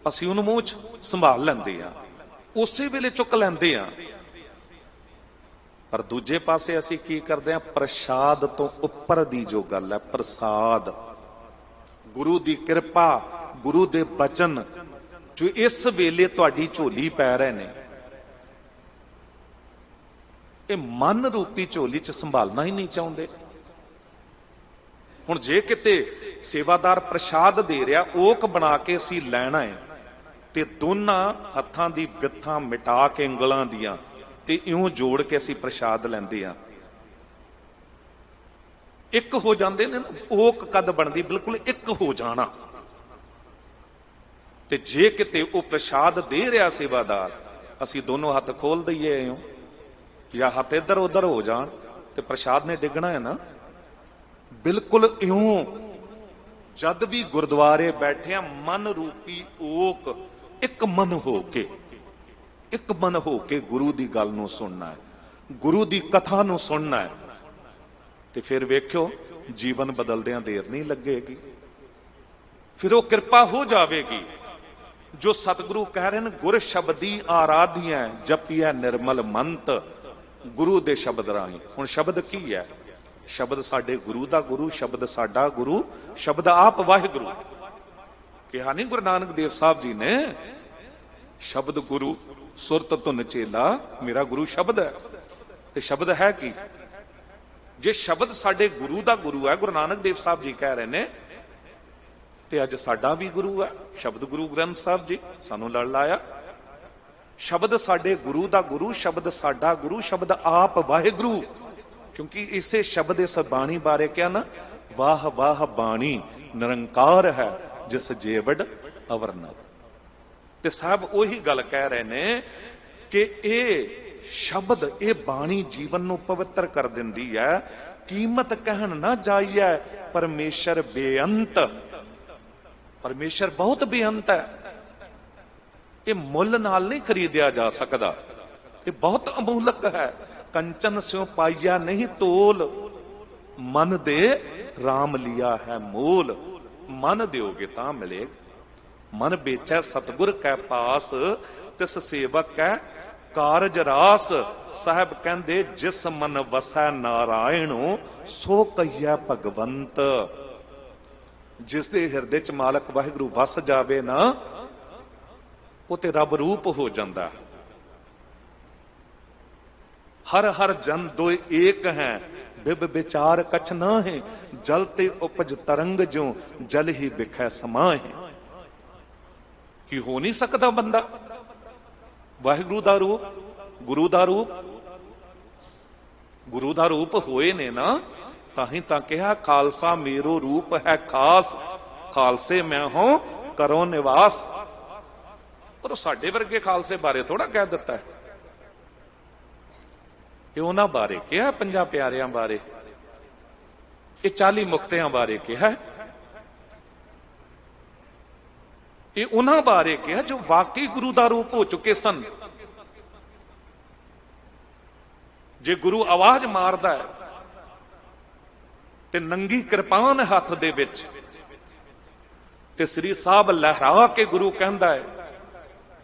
ਅਸੀਂ ਉਹਨੂੰ ਮੂੰਹ 'ਚ ਸੰਭਾਲ ਲੈਂਦੇ ਆ, ਉਸੇ ਵੇਲੇ ਚੁੱਕ ਲੈਂਦੇ ਆ। ਪਰ ਦੂਜੇ ਪਾਸੇ ਅਸੀਂ ਕੀ ਕਰਦੇ ਆ, ਪ੍ਰਸਾਦ ਤੋਂ ਉੱਪਰ ਦੀ ਜੋ ਗੱਲ ਹੈ, ਪ੍ਰਸਾਦ, ਗੁਰੂ ਦੀ ਕਿਰਪਾ, ਗੁਰੂ ਦੇ ਬਚਨ ਜੋ ਇਸ ਵੇਲੇ ਤੁਹਾਡੀ ਝੋਲੀ ਪੈ ਰਹੇ ਨੇ, ਇਹ ਮਨ ਰੂਪੀ ਝੋਲੀ 'ਚ ਸੰਭਾਲਣਾ ਹੀ ਨਹੀਂ ਚਾਹੁੰਦੇ। ਹੁਣ ਜੇ ਕਿਤੇ ਸੇਵਾਦਾਰ ਪ੍ਰਸਾਦ ਦੇ ਰਿਹਾ, ਓਕ ਬਣਾ ਕੇ ਅਸੀਂ ਲੈਣਾ ਹੈ, ਤੇ ਦੋਨਾਂ ਹੱਥਾਂ ਦੀ ਵਿੱਥਾਂ ਮਿਟਾ ਕੇ ਉਂਗਲਾਂ ਦੀਆਂ ਤੇ ਇਉਂ ਜੋੜ ਕੇ ਅਸੀਂ ਪ੍ਰਸ਼ਾਦ ਲੈਂਦੇ ਆ, ਇੱਕ ਹੋ ਜਾਂਦੇ ਨੇ। ਓਕ ਕਦ ਬਣਦੀ, ਬਿਲਕੁਲ ਇੱਕ ਹੋ ਜਾਣਾ। ਤੇ ਜੇ ਕਿਤੇ ਉਹ ਪ੍ਰਸ਼ਾਦ ਦੇ ਰਿਹਾ ਸੇਵਾਦਾਰ, ਅਸੀਂ ਦੋਨੋਂ ਹੱਥ ਖੋਲ ਦਈਏ ਇਉਂ, ਜਾਂ ਹੱਥ ਇੱਧਰ ਉੱਧਰ ਹੋ ਜਾਣ, ਤੇ ਪ੍ਰਸ਼ਾਦ ਨੇ ਡਿੱਗਣਾ ਹੈ ਨਾ, ਬਿਲਕੁਲ ਇਉਂ। ਜਦ ਵੀ ਗੁਰਦੁਆਰੇ ਬੈਠੇ ਆ, ਮਨ ਰੂਪੀ ਓਕ ਇੱਕ ਮਨ ਹੋ ਕੇ, ਇੱਕ ਮਨ ਹੋ ਕੇ ਗੁਰੂ ਦੀ ਗੱਲ ਨੂੰ ਸੁਣਨਾ ਹੈ, ਗੁਰੂ ਦੀ ਕਥਾ ਨੂੰ ਸੁਣਨਾ ਹੈ, ਤੇ ਫਿਰ ਵੇਖਿਓ ਜੀਵਨ ਬਦਲਦਿਆਂ ਦੇਰ ਨਹੀਂ ਲੱਗੇਗੀ, ਫਿਰ ਉਹ ਕਿਰਪਾ ਹੋ ਜਾਵੇਗੀ। ਜੋ ਸਤਿਗੁਰੂ ਕਹਿ ਰਹੇ ਨੇ, ਗੁਰ ਸ਼ਬਦੀ ਆਰਾਧਿਆ ਜਪੀਐ ਨਿਰਮਲ ਮੰਤ, ਗੁਰੂ ਦੇ ਸ਼ਬਦ ਰਾਹੀਂ। ਹੁਣ ਸ਼ਬਦ ਕੀ ਹੈ? ਸ਼ਬਦ ਸਾਡੇ ਗੁਰੂ ਦਾ ਗੁਰੂ, ਸ਼ਬਦ ਸਾਡਾ ਗੁਰੂ, ਸ਼ਬਦ ਆਪ ਵਾਹਿਗੁਰੂ। ਕਿਹਾ ਨਹੀਂ ਗੁਰੂ ਨਾਨਕ ਦੇਵ ਸਾਹਿਬ ਜੀ ਨੇ, ਸ਼ਬਦ ਗੁਰੂ ਸੁਰਤ ਧੁਨ ਚੇਲਾ, ਮੇਰਾ ਗੁਰੂ ਸ਼ਬਦ ਹੈ। ਤੇ ਸ਼ਬਦ ਹੈ ਕੀ? ਜੇ ਸ਼ਬਦ ਸਾਡੇ ਗੁਰੂ ਦਾ ਗੁਰੂ ਹੈ, ਗੁਰੂ ਨਾਨਕ ਦੇਵ ਸਾਹਿਬ ਜੀ ਕਹਿ ਰਹੇ ਨੇ, ਤੇ ਅੱਜ ਸਾਡਾ ਵੀ ਗੁਰੂ ਹੈ ਸ਼ਬਦ ਗੁਰੂ ਗ੍ਰੰਥ ਸਾਹਿਬ ਜੀ, ਸਾਨੂੰ ਲੜ ਲਾਇਆ। ਸ਼ਬਦ ਸਾਡੇ ਗੁਰੂ ਦਾ ਗੁਰੂ, ਸ਼ਬਦ ਸਾਡਾ ਗੁਰੂ, ਸ਼ਬਦ ਆਪ ਵਾਹਿਗੁਰੂ। ਕਿਉਂਕਿ ਇਸੇ ਸ਼ਬਦ ਇਸ ਬਾਣੀ ਬਾਰੇ ਕਿਹਾ ਨਾ, ਵਾਹ ਵਾਹ ਬਾਣੀ ਨਿਰੰਕਾਰ ਹੈ ਜਿਸ ਜੇਵੜ ਅਵਰਨਵ। ਤੇ ਸਾਹਿਬ ਉਹੀ ਗੱਲ ਕਹਿ ਰਹੇ ਨੇ ਕਿ ਇਹ ਸ਼ਬਦ, ਇਹ ਬਾਣੀ ਜੀਵਨ ਨੂੰ ਪਵਿੱਤਰ ਕਰ ਦਿੰਦੀ ਹੈ। ਕੀਮਤ ਕਹਿਣ ਨਾ ਜਾਈਏ, ਪਰਮੇਸ਼ਰ ਬੇਅੰਤ, ਪਰਮੇਸ਼ਰ ਬਹੁਤ ਬੇਅੰਤ ਹੈ। ਇਹ ਮੁੱਲ ਨਾਲ ਨਹੀਂ ਖਰੀਦਿਆ ਜਾ ਸਕਦਾ, ਇਹ ਬਹੁਤ ਅਮੁੱਲਕ ਹੈ। ਕੰਚਨ ਸਿਉ ਪਾਈਆ ਨਹੀਂ ਤੋਲ, ਮਨ ਦੇ ਰਾਮ ਲਿਆ ਹੈ ਮੋਲ। ਮਨ ਦਿਓਗੇ ਤਾਂ ਮਿਲੇਗਾ। ਮਨ ਵੇਚੈ ਸਤਿਗੁਰ ਕੈ ਪਾਸ, ਤਿਸ ਸੇਵਕ ਕੈ ਕਾਰਜ ਰਾਸ। ਸਾਹਿਬ ਕਹਿੰਦੇ ਜਿਸ ਮਨ ਵਸੈ ਨਾਰਾਇਣੋ, ਸੋ ਕਹੀਐ ਭਗਵੰਤ। ਜਿਸ ਦੇ ਹਿਰਦੇ ਚ ਮਾਲਕ ਵਾਹਿਗੁਰੂ ਵਸ ਜਾਵੇ ਨਾ, ਉਹ ਤੇ ਰੱਬ ਰੂਪ ਹੋ ਜਾਂਦਾ। ਹਰ ਹਰ ਜਨ ਦੋਇ ਏਕ ਹੈ, ਬਿਬ ਵਿਚਾਰ ਕਛ ਨਾ ਹੈ। ਜਲ ਤੇ ਉਪਜ ਤਰੰਗ ਜੋ, ਜਲ ਹੀ ਬਿਖੈ ਸਮਾਏ। ਕੀ ਹੋ ਨਹੀਂ ਸਕਦਾ ਬੰਦਾ ਵਾਹਿਗੁਰੂ ਦਾ ਰੂਪ, ਗੁਰੂ ਦਾ ਰੂਪ? ਗੁਰੂ ਦਾ ਰੂਪ ਹੋਏ ਨੇ ਨਾ, ਤਾਂ ਹੀ ਤਾਂ ਕਿਹਾ ਖਾਲਸਾ ਮੇਰੋ ਰੂਪ ਹੈ ਖਾਸ, ਖਾਲਸੇ ਮੈਂ ਹਾਂ ਕਰੋ ਨਿਵਾਸ। ਪਰ ਸਾਡੇ ਵਰਗੇ ਖਾਲਸੇ ਬਾਰੇ ਥੋੜਾ ਕਹਿ ਦਿੱਤਾ ਹੈ। ਇਹ ਉਹਨਾਂ ਬਾਰੇ ਕਿਹਾ, ਪੰਜਾਂ ਪਿਆਰਿਆਂ ਬਾਰੇ, ਇਹ 40 ਮੁਕਤਿਆਂ ਬਾਰੇ ਕਿਹਾ। ਇਹ ਉਹਨਾਂ ਬਾਰੇ ਕਿਹਾ ਜੋ ਵਾਕਈ ਗੁਰੂ ਦਾ ਰੂਪ ਹੋ ਚੁੱਕੇ ਸਨ। ਜੇ ਗੁਰੂ ਆਵਾਜ਼ ਮਾਰਦਾ ਹੈ ਤੇ ਨੰਗੀ ਕਿਰਪਾਨ ਹੱਥ ਦੇ ਵਿੱਚ, ਤੇ ਸ੍ਰੀ ਸਾਹਿਬ ਲਹਿਰਾ ਕੇ ਗੁਰੂ ਕਹਿੰਦਾ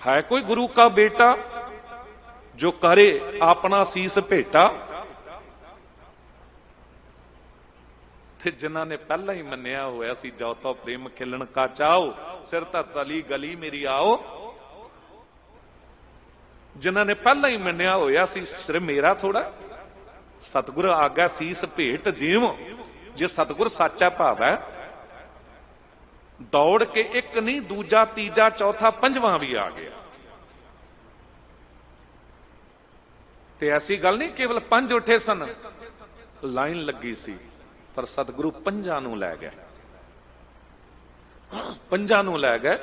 ਹੈ ਕੋਈ ਗੁਰੂ ਕਾ ਬੇਟਾ ਜੋ ਕਰੇ ਆਪਣਾ ਸੀਸ ਭੇਟਾ। ਤੇ ਜਿਨ੍ਹਾਂ ਨੇ ਪਹਿਲਾਂ ਹੀ ਮੰਨਿਆ ਹੋਇਆ ਸੀ, ਜੋ ਤੋ ਪ੍ਰੇਮ ਖਿਲਣ ਕਾ ਚਾਓ, ਸਿਰ ਧਰ ਤਲੀ ਗਲੀ ਮੇਰੀ ਆਓ। ਜਿਨ੍ਹਾਂ ਨੇ ਪਹਿਲਾਂ ਹੀ ਮੰਨਿਆ ਹੋਇਆ ਸੀ ਸਿਰ ਮੇਰਾ ਥੋੜਾ, ਸਤਿਗੁਰ ਆਗਾ ਸੀਸ ਭੇਟ ਦੇਵ। ਜੇ ਸਤਿਗੁਰ ਸੱਚਾ ਭਾਵ ਹੈ, ਦੌੜ ਕੇ ਇੱਕ ਨਹੀਂ ਦੂਜਾ ਤੀਜਾ ਚੌਥਾ ਪੰਜਵਾਂ ਵੀ ਆ ਗਿਆ। ਤੇ ਐਸੀ ਗੱਲ ਨਹੀਂ ਕੇਵਲ 5 ਉੱਠੇ ਸਨ, ਲਾਈਨ ਲੱਗੀ ਸੀ, ਪਰ ਸਤਿਗੁਰੂ 5 ਨੂੰ ਲੈ ਗਏ, 5 ਨੂੰ ਲੈ ਗਏ।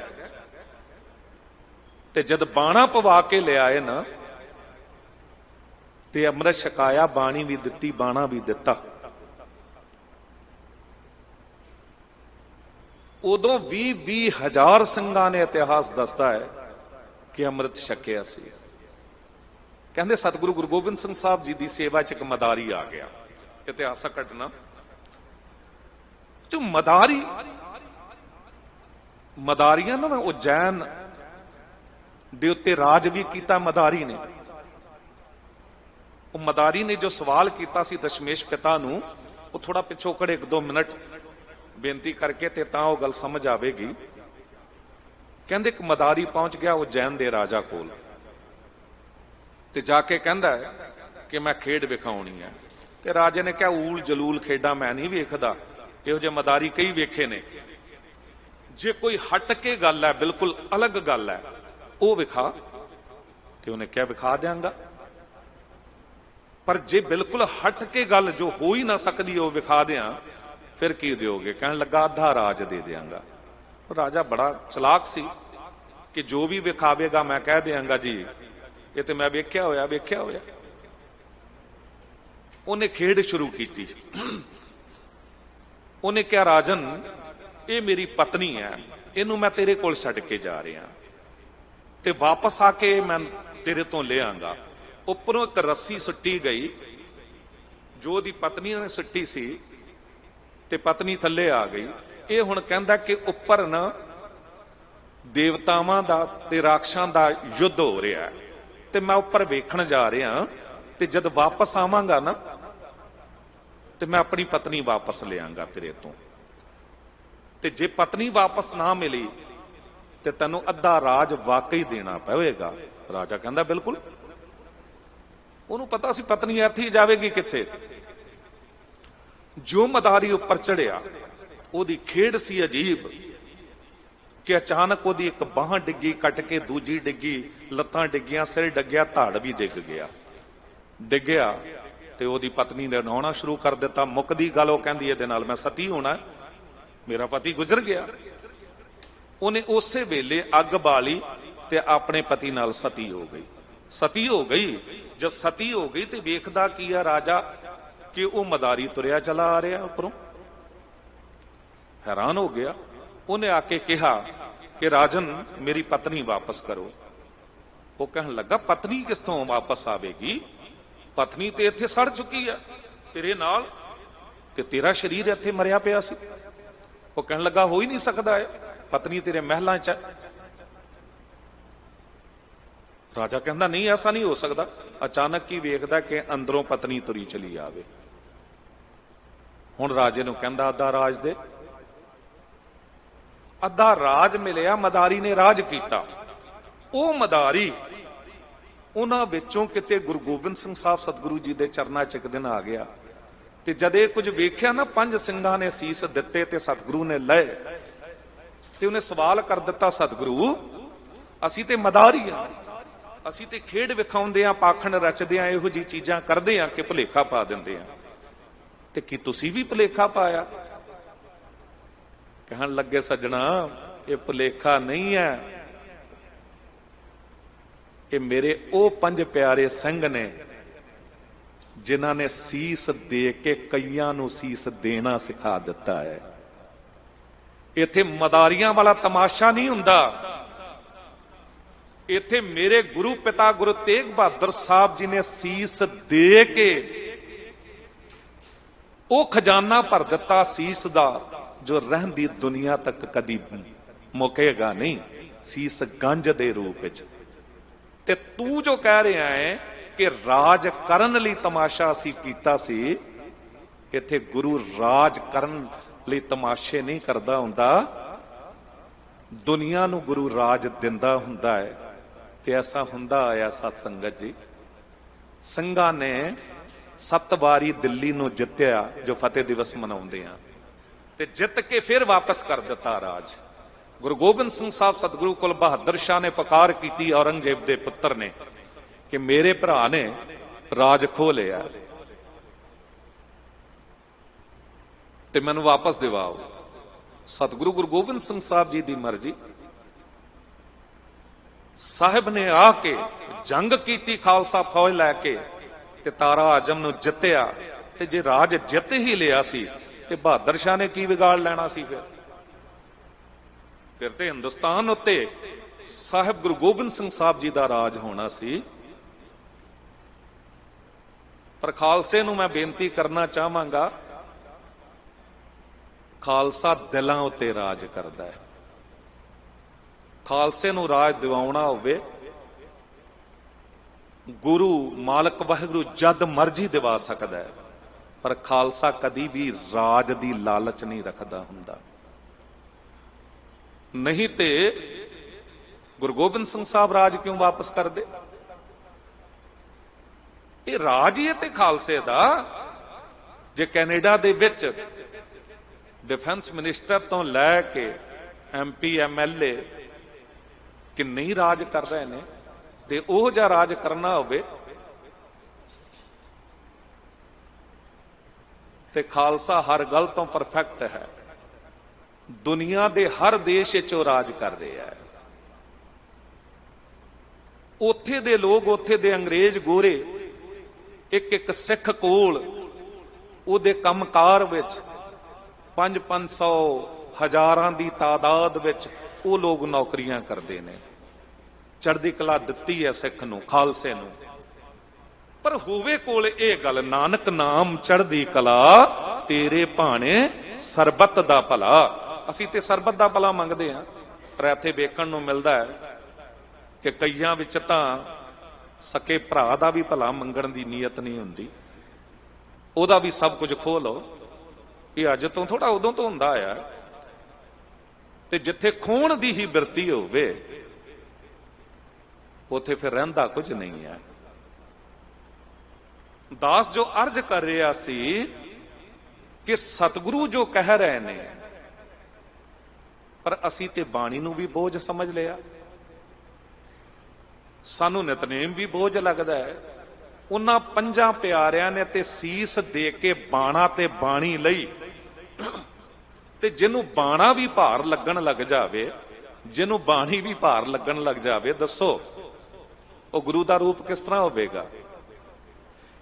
ਤੇ ਜਦ ਬਾਣਾ ਪਵਾ ਕੇ ਲਿਆਏ ਨਾ, ਤੇ ਅੰਮ੍ਰਿਤ ਛਕਾਇਆ, ਬਾਣੀ ਵੀ ਦਿੱਤੀ, ਬਾਣਾ ਵੀ ਦਿੱਤਾ। ਉਦੋਂ 20-20 ਹਜ਼ਾਰ ਸਿੰਘਾਂ ਨੇ, ਇਤਿਹਾਸ ਦੱਸਦਾ ਹੈ, ਕਿ ਅੰਮ੍ਰਿਤ ਛਕਿਆ ਸੀ। ਕਹਿੰਦੇ ਸਤਿਗੁਰੂ ਗੁਰੂ ਗੋਬਿੰਦ ਸਿੰਘ ਸਾਹਿਬ ਜੀ ਦੀ ਸੇਵਾ ਚ ਇੱਕ ਮਦਾਰੀ ਆ ਗਿਆ। ਇਤਿਹਾਸਕ ਘਟਨਾ। ਜੋ ਮਦਾਰੀਆਂ ਨਾ, ਉਹ ਜੈਨ ਦੇ ਉੱਤੇ ਰਾਜ ਵੀ ਕੀਤਾ ਮਦਾਰੀ ਨੇ। ਉਹ ਮਦਾਰੀ ਨੇ ਜੋ ਸਵਾਲ ਕੀਤਾ ਸੀ ਦਸ਼ਮੇਸ਼ ਪਿਤਾ ਨੂੰ, ਉਹ ਥੋੜਾ ਪਿਛੋਕੜ 1-2 ਮਿੰਟ ਬੇਨਤੀ ਕਰਕੇ ਤੇ ਤਾਂ ਉਹ ਗੱਲ ਸਮਝ ਆਵੇਗੀ। ਕਹਿੰਦੇ ਇੱਕ ਮਦਾਰੀ ਪਹੁੰਚ ਗਿਆ ਉਹ ਜੈਨ ਦੇ ਰਾਜਾ ਕੋਲ, ਤੇ ਜਾ ਕੇ ਕਹਿੰਦਾ ਕਿ ਮੈਂ ਖੇਡ ਵਿਖਾਉਣੀ ਹੈ। ਤੇ ਰਾਜੇ ਨੇ ਕਿਹਾ ਊਲ ਜਲੂਲ ਖੇਡਾਂ ਮੈਂ ਨਹੀਂ ਵੇਖਦਾ, ਇਹੋ ਜਿਹੇ ਮਦਾਰੀ ਕਈ ਵੇਖੇ ਨੇ। ਜੇ ਕੋਈ ਹਟ ਕੇ ਗੱਲ ਹੈ, ਬਿਲਕੁਲ ਅਲੱਗ ਗੱਲ ਹੈ, ਉਹ ਵਿਖਾ। ਤੇ ਉਹਨੇ ਕਿਹਾ ਵਿਖਾ ਦਿਆਂਗਾ। ਪਰ ਜੇ ਬਿਲਕੁਲ ਹਟ ਕੇ ਗੱਲ ਜੋ ਹੋ ਹੀ ਨਾ ਸਕਦੀ ਉਹ ਵਿਖਾ ਦਿਆਂ, ਫਿਰ ਕੀ ਦਿਓਗੇ? ਕਹਿਣ ਲੱਗਾ ਅੱਧਾ ਰਾਜ ਦੇ ਦਿਆਂਗਾ। ਰਾਜਾ ਬੜਾ ਚਲਾਕ ਸੀ ਕਿ ਜੋ ਵੀ ਵਿਖਾਵੇਗਾ ਮੈਂ ਕਹਿ ਦਿਆਂਗਾ ਜੀ ਇਹ ਤੇ ਮੈਂ ਵੇਖਿਆ ਹੋਇਆ। ਉਹਨੇ ਖੇਡ ਸ਼ੁਰੂ ਕੀਤੀ। ਉਹਨੇ ਕਿਹਾ ਰਾਜਨ, ਇਹ ਮੇਰੀ ਪਤਨੀ ਹੈ, ਇਹਨੂੰ ਮੈਂ ਤੇਰੇ ਕੋਲ ਛੱਡ ਕੇ ਜਾ ਰਿਹਾ, ਤੇ ਵਾਪਸ ਆ ਕੇ ਮੈਂ ਤੇਰੇ ਤੋਂ ਲੈ ਆਂਗਾ। ਉੱਪਰੋਂ ਇੱਕ ਰੱਸੀ ਸੁੱਟੀ ਗਈ ਜੋ ਉਹਦੀ ਪਤਨੀ ਨੇ ਸੁੱਟੀ ਸੀ, ਤੇ ਪਤਨੀ ਥੱਲੇ ਆ ਗਈ। ਇਹ ਹੁਣ ਕਹਿੰਦਾ ਕਿ ਉੱਪਰ ਨਾ ਦੇਵਤਾਵਾਂ ਦਾ ਤੇ ਰਾਖਸ਼ਾਂ ਦਾ ਯੁੱਧ ਹੋ ਰਿਹਾ, ਤੇ ਮੈਂ ਉੱਪਰ ਵੇਖਣ ਜਾ ਰਿਹਾ, ਤੇ ਜਦ ਵਾਪਸ ਆਵਾਂਗਾ ਨਾ, ਤੇ ਮੈਂ ਆਪਣੀ ਪਤਨੀ ਵਾਪਸ ਲਿਆਂਗਾ ਤੇਰੇ ਤੋਂ। ਤੇ ਜੇ ਪਤਨੀ ਵਾਪਸ ਨਾ ਮਿਲੀ ਤੇ ਤੈਨੂੰ ਅੱਧਾ ਰਾਜ ਵਾਕਈ ਦੇਣਾ ਪਵੇਗਾ। ਰਾਜਾ ਕਹਿੰਦਾ ਬਿਲਕੁਲ। ਉਹਨੂੰ ਪਤਾ ਸੀ ਪਤਨੀ ਇੱਥੇ ਹੀ ਜਾਵੇਗੀ ਕਿੱਥੇ। ਜੋ ਮਦਾਰੀ ਉੱਪਰ ਚੜਿਆ, ਉਹਦੀ ਖੇਡ ਸੀ ਅਜੀਬ। कि अचानक वो एक बाह डिग्गी, कट के दूजी डिग्गी, लत्तां डिग्गियां, सिर डिग्गिया, धड़ भी डिग गया। डिग्गिया ते ओदी पत्नी ने नहाउणा शुरू कर दिता। मुकदी गल वो कहंदी इहदे नाल मैं सती होना, मेरा पति गुजर गया। उन्हें उसे वेले अग बाली ते अपने पति नाल सती हो गई। सती हो गई, जब सती हो गई तो वेखदा की आ राजा कि वह मदारी तुरया चला आ रहा उपरों। हैरान हो गया। उन्हें आके कहा कि राजन मेरी पत्नी वापस करो। वो कहने लगा पत्नी किसों वापस आवेगी, पत्नी तो इत्थे सड़ चुकी है तेरे नाल, ते तेरा शरीर इत्थे मरिया पिया सी। वो कहने लगा हो ही नहीं सकता है, पत्नी तेरे महलों च। राजा कहता नहीं ऐसा नहीं हो सकता। अचानक ही वेखदा कि अंदरों पत्नी तुरी चली आवे। हुण राजे नूं कहंदा अद्धा राज दे। अद्धा राज मिलिया, मदारी ने राज किया। वो मदारी उन्हां विचों किते गुरु गोबिंद सिंह साहब सतगुरु जी दे चरनां च एक दिन आ गया ते जदे कुछ वेख्या ना, 5 सिंघां ने सीस दिते ते सतगुरु ने लए ते उन्हें सवाल कर दिता सतगुरु असीं ते मदारी हां, असीं ते खेड विखाउंदे हां, पाखंड रचदे हां, इहो जी चीजां करदे हां कि भुलेखा पा दिंदे हां, ते की तुसीं भी भुलेखा पाया? कहन लगे सज्जणा ये भुलेखा नहीं है, ये मेरे ओ 5 प्यारे सिंह ने जिन्हां ने सीस दे के कईयां नूं सीस देना सिखा दिता है। इत्थे मदारियां वाला तमाशा नहीं हुंदा, इत्थे मेरे गुरु पिता गुरु तेग बहादुर साहब जी ने सीस दे के ओ खजाना भर दिता सीस दा जो रहंदी दुनिया तक कदी मुकेगा नहीं, सीस गंज दे रूप विच। ते तू जो कह रहा है कि राज करन लई तमाशा असीं कीता सी, इत्थे गुरु राज करन लई तमाशे नहीं करदा हुंदा, दुनिया नूं गुरु राज दिंदा हुंदा है। ते ऐसा हुंदा आया सत संगत जी। ਸਿੰਘਾਂ ने 7 वारी दिल्ली नूं जित्तिया जो फतेह दिवस मनाउंदे आ, ते जित के फिर वापस कर दिता राज। गुरु गोबिंद सिंह साहब सतगुरु कुल बहादुर शाह ने पुकार की औरंगजेब के पुत्र ने कि मेरे भरा ने राज खो लिया ते मैनू वापस दिवाओ। सतगुरु गुरु गोबिंद सिंह साहब जी की मर्जी, साहिब ने आके जंग की खालसा फौज लैके ते तारा आजम नूं जित्तिया। ते जे राज जित ही लिया सी ते बहादुर शाह ने की बिगाड़ लेना सी? फिर ते हिंदुस्तान उत्ते साहिब गुरु गोबिंद सिंह साहब जी का राज होना सी। पर खालसे नूं मैं बेनती करना चाहांगा, खालसा दिलां उत्ते राज करदा है। खालसे नूं राज दिवाउणा होवे, गुरु मालक वाहिगुरू जद मर्जी दिवा सकदा है, पर खालसा कदी भी राज दी लालच नहीं रखदा हुंदा। नहीं ते गुरु गोबिंद सिंह साहब राज क्यों वापस कर दे? ये राज ही है ते खालसे दा। जे कैनेडा दे विच डिफेंस मिनिस्टर तो लैके MP MLA कि नहीं राज कर रहे ने, ते ओह जा राज करना होवे ते खालसा हर गल तो परफेक्ट है। दुनिया दे हर देश चो राज कर रहा है। उत्थे दे लोग, उत्थे दे अंग्रेज गोरे एक एक सिख कोल उहदे कंमकार विच 500 हजारां दी तादाद विच वो लोग नौकरियां करते हैं। चढ़दी कला दिती है सिख नूं, खालसे नूं, पर होवे कोल ये गल नानक नाम चढ़दी कला तेरे भाणे सरबत दा भला। असीं ते सरबत दा भला मंगदे हां, पर इत्थे वेखण नूं मिलदा है कि कईयां विच तां सके भरा दा भी भला मंगण दी नीयत नहीं हुंदी, ओहदा भी सब कुछ खो लो। ये अज तो थोड़ा उदों तो हुंदा आ, ते जिथे खोण दी ही बिरती होवे उथे फिर रहिंदा कुछ नहीं है। दास जो अर्ज कर रहा सी कि सतगुरु जो कह रहे ने ਪਰ ਅਸੀਂ ਤੇ ਬਾਣੀ ਨੂੰ ਵੀ ਬੋਝ ਸਮਝ ਲਿਆ। ਸਾਨੂੰ ਨਿਤਨੇਮ ਵੀ ਬੋਝ ਲੱਗਦਾ ਹੈ। ਉਹਨਾਂ ਪੰਜਾਂ ਪਿਆਰਿਆਂ ਨੇ ਤੇ ਸੀਸ ਦੇ ਕੇ ਬਾਣਾ ਤੇ ਬਾਣੀ ਲਈ, ਤੇ ਜਿਹਨੂੰ ਬਾਣਾ ਵੀ ਭਾਰ ਲੱਗਣ ਲੱਗ ਜਾਵੇ, ਜਿਹਨੂੰ ਬਾਣੀ ਵੀ ਭਾਰ ਲੱਗਣ ਲੱਗ ਜਾਵੇ, ਦੱਸੋ ਉਹ ਗੁਰੂ ਦਾ ਰੂਪ ਕਿਸ ਤਰ੍ਹਾਂ ਹੋਵੇਗਾ।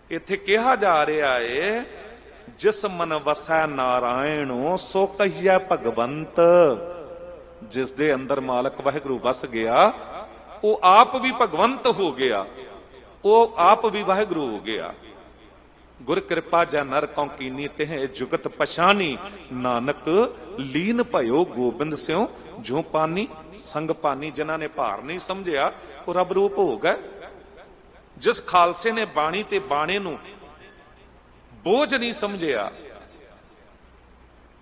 ਇੱਥੇ ਕਿਹਾ ਜਾ ਰਿਹਾ ਏ, ਜਿਸ ਮਨ ਵਸੈ ਨਾਰਾਇਣੋ ਸੋ ਕਹੀਐ ਭਗਵੰਤ। ਜਿਸ ਦੇ ਅੰਦਰ ਮਾਲਕ ਵਾਹਿਗੁਰੂ ਵਸ ਗਿਆ, ਉਹ ਆਪ ਵੀ ਭਗਵੰਤ ਹੋ ਗਿਆ, ਉਹ ਆਪ ਵੀ ਵਾਹਿਗੁਰੂ ਹੋ ਗਿਆ। ਗੁਰ ਕਿਰਪਾ ਜੈ ਨਰ ਕਉ ਕੀਨੀ ਤਿਹ ਜੁਗਤ ਪਛਾਨੀ, ਨਾਨਕ ਲੀਨ ਭਇਓ ਗੋਬਿੰਦ ਸਿਉ ਜੋ ਪਾਨੀ। ਸੰਗ ਪਾਨੀ, ਜਿਨ੍ਹਾਂ ਨੇ ਭਾਰ ਨਹੀਂ ਸਮਝਿਆ ਉਹ ਰੱਬ ਰੂਪ ਹੋ ਗਏ। ਜਿਸ ਖਾਲਸੇ ਨੇ ਬਾਣੀ ਤੇ ਬਾਣੇ ਨੂੰ ਬੋਝ ਨਹੀਂ ਸਮਝਿਆ,